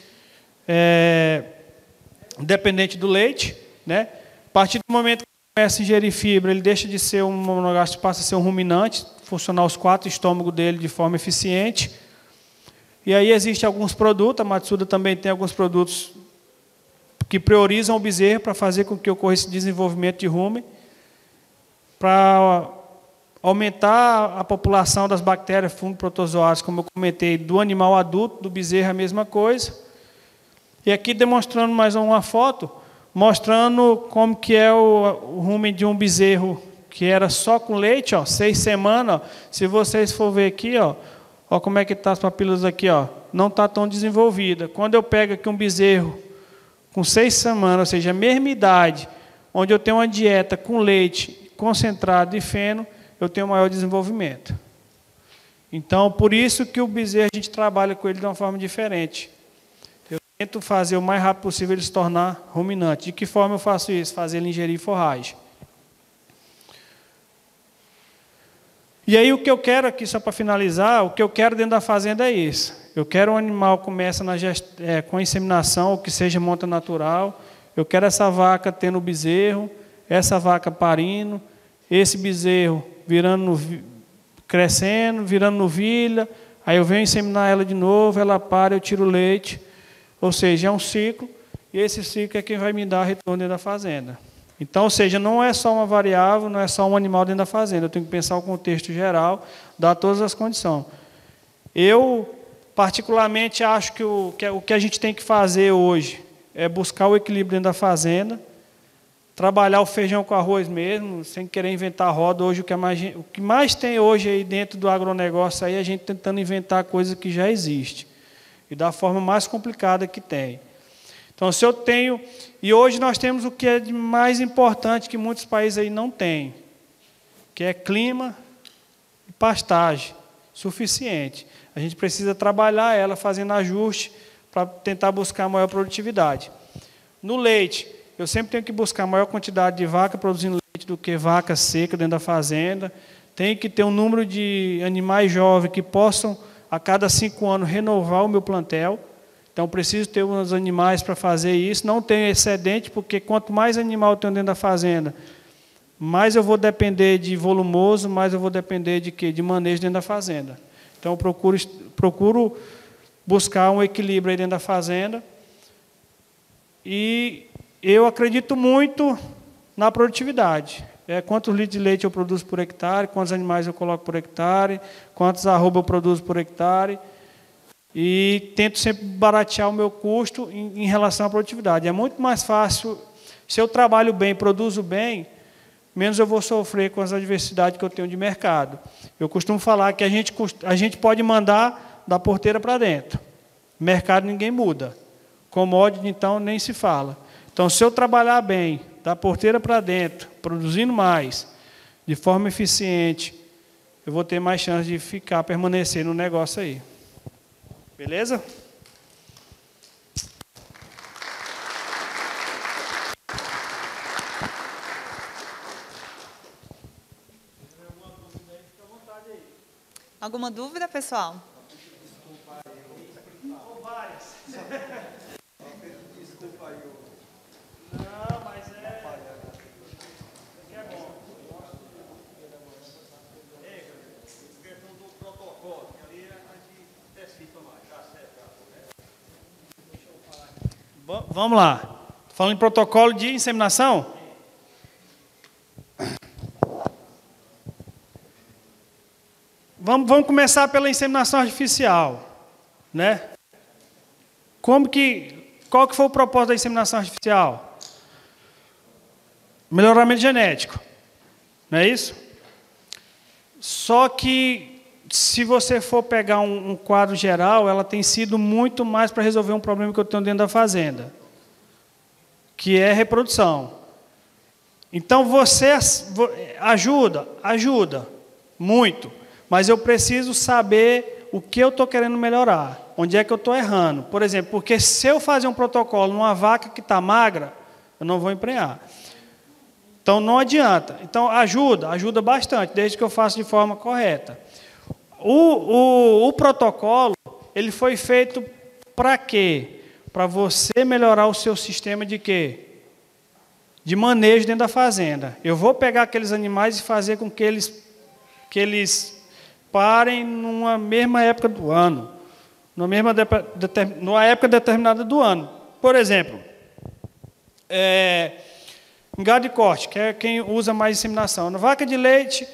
dependente do leite, né? A partir do momento que ele começa a ingerir fibra, ele deixa de ser um monogástrico, passa a ser um ruminante, funcionar os 4 estômagos dele de forma eficiente. E aí existem alguns produtos, a Matsuda também tem alguns produtos que priorizam o bezerro para fazer com que ocorra esse desenvolvimento de rumen, para aumentar a população das bactérias fungo-protozoárias, como eu comentei, do animal adulto, do bezerro a mesma coisa. E aqui demonstrando mais uma foto, mostrando como que é o rumen de um bezerro que era só com leite, ó, 6 semanas. Ó. Se vocês for ver aqui, ó como é que está as papilas aqui, ó, não está tão desenvolvida. Quando eu pego aqui um bezerro com 6 semanas, ou seja, a mesma idade, onde eu tenho uma dieta com leite concentrado e feno, eu tenho maior desenvolvimento. Então, por isso que o bezerro, a gente trabalha com ele de uma forma diferente. Eu tento fazer o mais rápido possível ele se tornar ruminante. De que forma eu faço isso? Fazer ele ingerir forragem. E aí o que eu quero aqui, só para finalizar, o que eu quero dentro da fazenda é isso. Eu quero um animal que comece com inseminação, ou que seja monta natural. Eu quero essa vaca tendo bezerro, essa vaca parindo, esse bezerro crescendo, virando novilha, aí eu venho inseminar ela de novo, ela para, eu tiro o leite. Ou seja, é um ciclo, e esse ciclo é quem vai me dar retorno dentro da fazenda. Então, ou seja, não é só uma variável, não é só um animal dentro da fazenda, eu tenho que pensar o contexto geral, dar todas as condições. Eu, particularmente, acho que o que a gente tem que fazer hoje é buscar o equilíbrio dentro da fazenda, trabalhar o feijão com arroz mesmo, sem querer inventar roda. Hoje, o que mais tem hoje aí dentro do agronegócio aí, é a gente tentando inventar coisas que já existem, e da forma mais complicada que tem. Então, se eu tenho... E hoje nós temos o que é de mais importante que muitos países aí não têm, que é clima e pastagem suficiente. A gente precisa trabalhar ela fazendo ajuste para tentar buscar maior produtividade. No leite, eu sempre tenho que buscar maior quantidade de vaca produzindo leite do que vaca seca dentro da fazenda. Tem que ter um número de animais jovens que possam, a cada 5 anos, renovar o meu plantel. Então, preciso ter uns animais para fazer isso. Não tenho excedente, porque quanto mais animal eu tenho dentro da fazenda, mais eu vou depender de volumoso, mais eu vou depender de quê? De manejo dentro da fazenda. Então, eu procuro buscar um equilíbrio aí dentro da fazenda. E eu acredito muito na produtividade. Quantos litros de leite eu produzo por hectare, quantos animais eu coloco por hectare, quantos arroba eu produzo por hectare. E tento sempre baratear o meu custo em relação à produtividade. É muito mais fácil, se eu trabalho bem, produzo bem, menos eu vou sofrer com as adversidades que eu tenho de mercado. Eu costumo falar que a gente pode mandar da porteira para dentro. Mercado ninguém muda. Commodity, então, nem se fala. Então, se eu trabalhar bem, da porteira para dentro, produzindo mais, de forma eficiente, eu vou ter mais chance de permanecer no negócio aí. Beleza? Alguma dúvida, pessoal? Várias. Não, mas é bom. Questão do protocolo, que ali a gente antecipa mais, tá certo? Vamos lá. Falando em protocolo de inseminação. Vamos começar pela inseminação artificial, né? Qual que foi o propósito da inseminação artificial? Melhoramento genético, não é isso? Só que, se você for pegar um quadro geral, ela tem sido muito mais para resolver um problema que eu tenho dentro da fazenda, que é reprodução. Então, você ajuda muito, mas eu preciso saber o que eu estou querendo melhorar, onde é que eu estou errando. Por exemplo, porque se eu fazer um protocolo numa vaca que está magra, eu não vou emprenhar. Então, não adianta. Então, ajuda bastante, desde que eu faça de forma correta. O protocolo, ele foi feito para quê? Para você melhorar o seu sistema de quê? De manejo dentro da fazenda. Eu vou pegar aqueles animais e fazer com que eles parem numa mesma época do ano, numa época determinada do ano. Por exemplo, em gado de corte, que é quem usa mais inseminação. Na vaca de leite,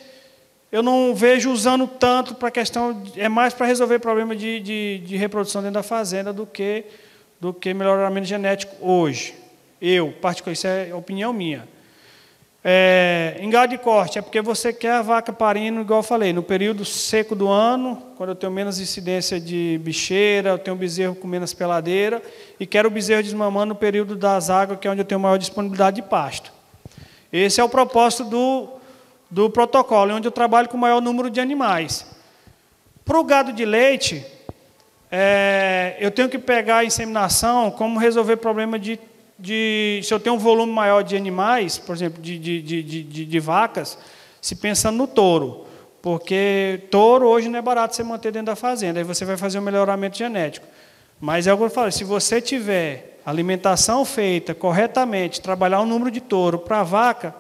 eu não vejo usando tanto para a questão, é mais para resolver problema de reprodução dentro da fazenda do que melhoramento genético hoje. Particularmente, isso é opinião minha. Em gado de corte, é porque você quer a vaca parindo, igual eu falei, no período seco do ano, quando eu tenho menos incidência de bicheira, eu tenho bezerro com menos peladeira, e quero o bezerro desmamando no período das águas, que é onde eu tenho maior disponibilidade de pasto. Esse é o propósito do protocolo, onde eu trabalho com o maior número de animais. Para o gado de leite, eu tenho que pegar a inseminação como resolver problema se eu tenho um volume maior de animais, por exemplo, de vacas, se pensando no touro, porque touro hoje não é barato você manter dentro da fazenda, aí você vai fazer um melhoramento genético. Mas é o que eu falei, se você tiver alimentação feita corretamente, trabalhar o número de touro para a vaca,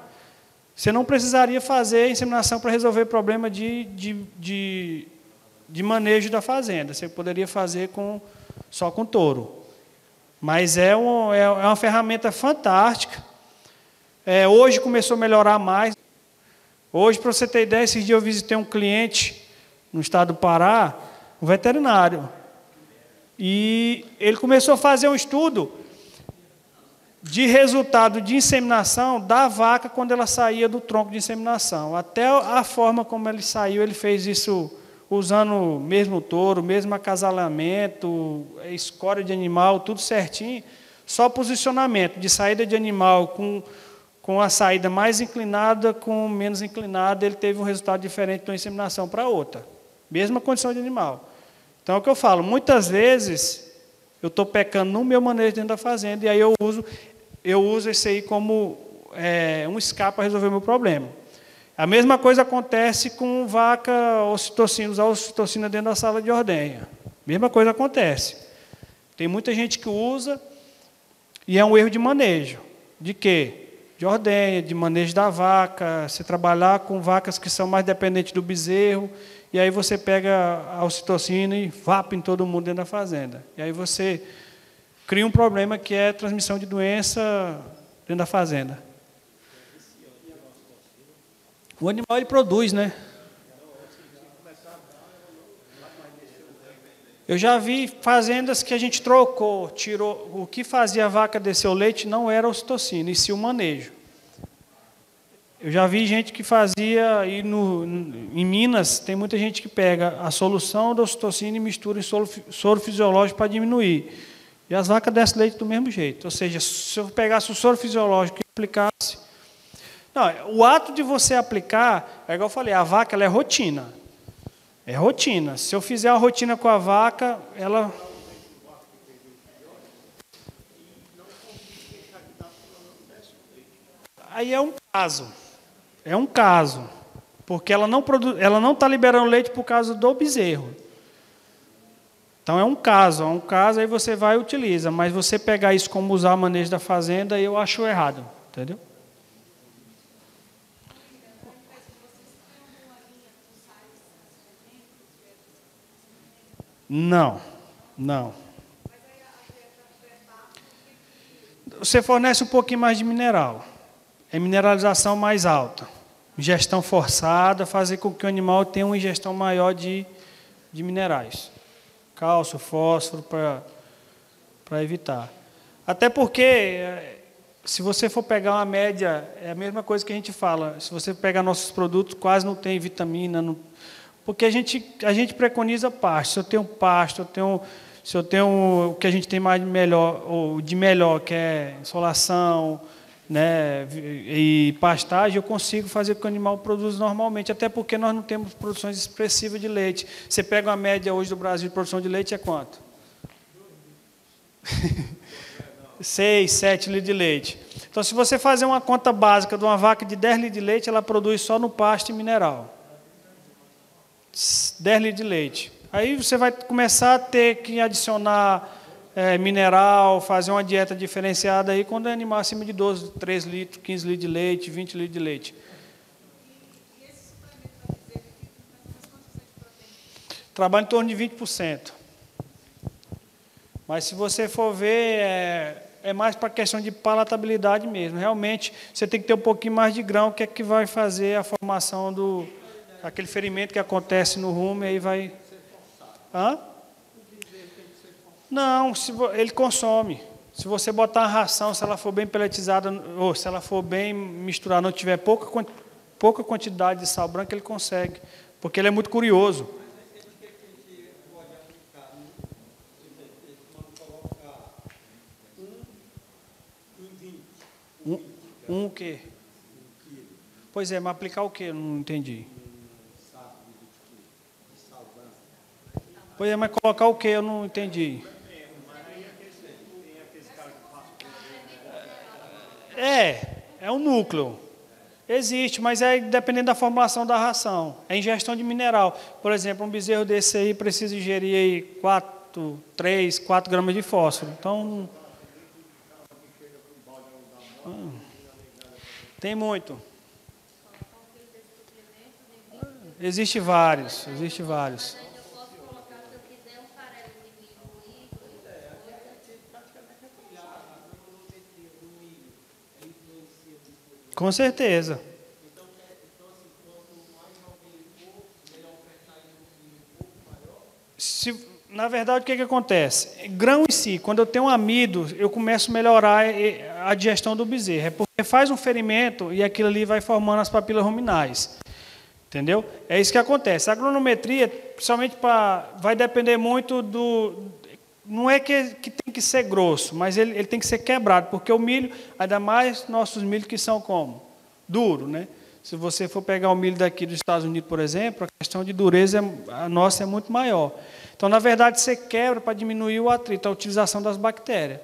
você não precisaria fazer inseminação para resolver problema de manejo da fazenda, você poderia fazer só com touro. Mas é uma ferramenta fantástica. Hoje começou a melhorar mais. Hoje, para você ter ideia, esses dias eu visitei um cliente no estado do Pará, um veterinário. E ele começou a fazer um estudo de resultado de inseminação da vaca quando ela saía do tronco de inseminação. Até a forma como ele saiu, ele fez isso usando o mesmo touro, o mesmo acasalamento, escória de animal, tudo certinho. Só posicionamento de saída de animal com a saída mais inclinada, com menos inclinada, ele teve um resultado diferente de uma inseminação para outra. Mesma condição de animal. Então, é o que eu falo, muitas vezes eu estou pecando no meu manejo dentro da fazenda, e aí eu uso esse aí como um escape para resolver o meu problema. A mesma coisa acontece com vaca ocitocina, usar ocitocina dentro da sala de ordenha. Mesma coisa acontece. Tem muita gente que usa, e é um erro de manejo. De quê? De ordenha, de manejo da vaca, você trabalhar com vacas que são mais dependentes do bezerro, e aí você pega a ocitocina e vapa em todo mundo dentro da fazenda. E aí você cria um problema que é transmissão de doença dentro da fazenda. O animal ele produz, né? Eu já vi fazendas que a gente trocou, tirou, o que fazia a vaca descer o leite não era a ocitocina, e sim o manejo. Eu já vi gente que fazia, e em Minas, tem muita gente que pega a solução da ocitocina e mistura em soro fisiológico para diminuir. E as vacas descem leite do mesmo jeito. Ou seja, se eu pegasse o soro fisiológico e aplicasse... Não, o ato de você aplicar, é igual eu falei, a vaca ela é rotina. É rotina. Se eu fizer uma rotina com a vaca, ela... Aí é um caso. É um caso. Porque ela não está liberando leite por causa do bezerro. Então é um caso, aí você vai e utiliza. Mas você pegar isso como usar o manejo da fazenda, eu acho errado. Entendeu? Não. Você fornece um pouquinho mais de mineral. É mineralização mais alta. Ingestão forçada, fazer com que o animal tenha uma ingestão maior de minerais. Cálcio, fósforo, para evitar. Até porque, se você for pegar uma média, é a mesma coisa que a gente fala. Se você pegar nossos produtos, quase não tem vitamina, porque a gente preconiza pasto. Se eu tenho pasto, se eu tenho o que a gente tem mais de melhor, que é insolação, né, e pastagem, eu consigo fazer com que o animal produza normalmente, até porque nós não temos produções expressivas de leite. Você pega uma média hoje do Brasil de produção de leite, é quanto? 6, 7 litros de leite. Então, se você fazer uma conta básica de uma vaca de 10 litros de leite, ela produz só no pasto e mineral. 10 litros de leite. Aí você vai começar a ter que adicionar mineral, fazer uma dieta diferenciada aí quando é animal acima de 12, 3 litros, 15 litros de leite, 20 litros de leite. E esse suplemento para bezerro aqui, quantas de proteína? Trabalha em torno de 20%. Mas se você for ver, é mais para questão de palatabilidade mesmo. Realmente, você tem que ter um pouquinho mais de grão, que é que vai fazer a formação aquele ferimento que acontece no rumo, e aí vai... Hã? Não, ele consome. Se você botar uma ração, se ela for bem peletizada, ou se ela for bem misturada, não tiver pouca quantidade de sal branco, ele consegue, porque ele é muito curioso. O quê? Pois é, mas aplicar o quê? Eu não entendi. Pois é, mas colocar o quê? Eu não entendi. É um núcleo. Existe, mas é dependendo da formulação da ração. É ingestão de mineral. Por exemplo, um bezerro desse aí precisa ingerir aí 3, 4 gramas de fósforo. Então, tem muito. Existe vários. Com certeza. Na verdade, o que acontece? Grão em si, quando eu tenho um amido, eu começo a melhorar a digestão do bezerro. É porque faz um ferimento e aquilo ali vai formando as papilas ruminais. Entendeu? É isso que acontece. A agronometria, principalmente vai depender muito não é que tem que ser grosso, mas ele tem que ser quebrado, porque o milho, ainda mais nossos milhos que são como? Duro, né? Se você for pegar o milho daqui dos Estados Unidos, por exemplo, a questão de dureza a nossa é muito maior. Então, na verdade, você quebra para diminuir o atrito, a utilização das bactérias.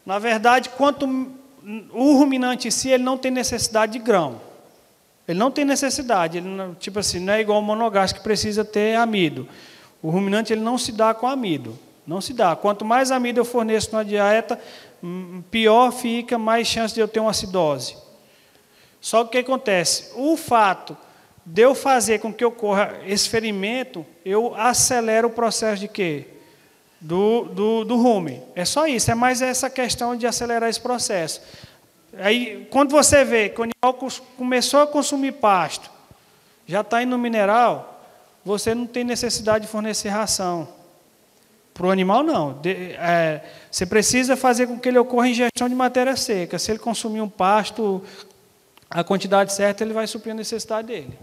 Na verdade, o ruminante em si, ele não tem necessidade de grão. Ele não tem necessidade, ele não, tipo assim, não é igual o monogástrico que precisa ter amido. O ruminante ele não se dá com amido, não se dá. Quanto mais amido eu forneço na dieta, pior fica, mais chance de eu ter uma acidose. Só que o que acontece? O fato de eu fazer com que ocorra esse ferimento, eu acelero o processo de quê? Do rumen. É só isso, é mais essa questão de acelerar esse processo. Aí, quando você vê que o animal começou a consumir pasto, já está indo no mineral, você não tem necessidade de fornecer ração. Para o animal, não. Você precisa fazer com que ele ocorra ingestão de matéria seca. Se ele consumir um pasto, a quantidade certa, ele vai suprir a necessidade dele.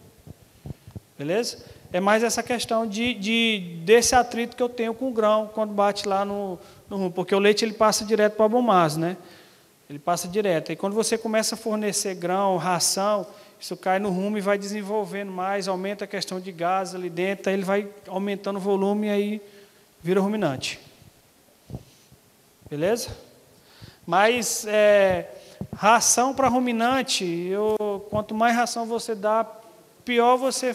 Beleza? É mais essa questão desse atrito que eu tenho com o grão, quando bate lá no rumo. Porque o leite ele passa direto para a bomase, né? Ele passa direto. E quando você começa a fornecer grão, ração, isso cai no rumo e vai desenvolvendo mais, aumenta a questão de gás ali dentro, aí ele vai aumentando o volume e aí vira ruminante. Beleza? Mas ração para ruminante, quanto mais ração você dá, pior você...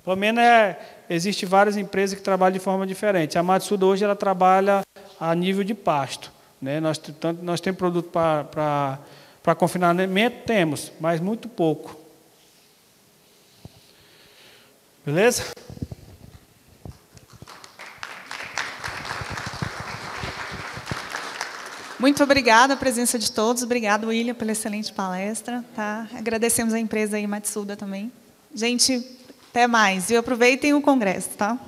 Pelo menos existem várias empresas que trabalham de forma diferente. A Matsuda hoje ela trabalha a nível de pasto. Né? Nós temos produto para confinamento? Temos, mas muito pouco. Beleza? Muito obrigada a presença de todos. Obrigado, William, pela excelente palestra. Tá? Agradecemos a empresa aí, Matsuda, também. Gente, até mais. E aproveitem o congresso, tá?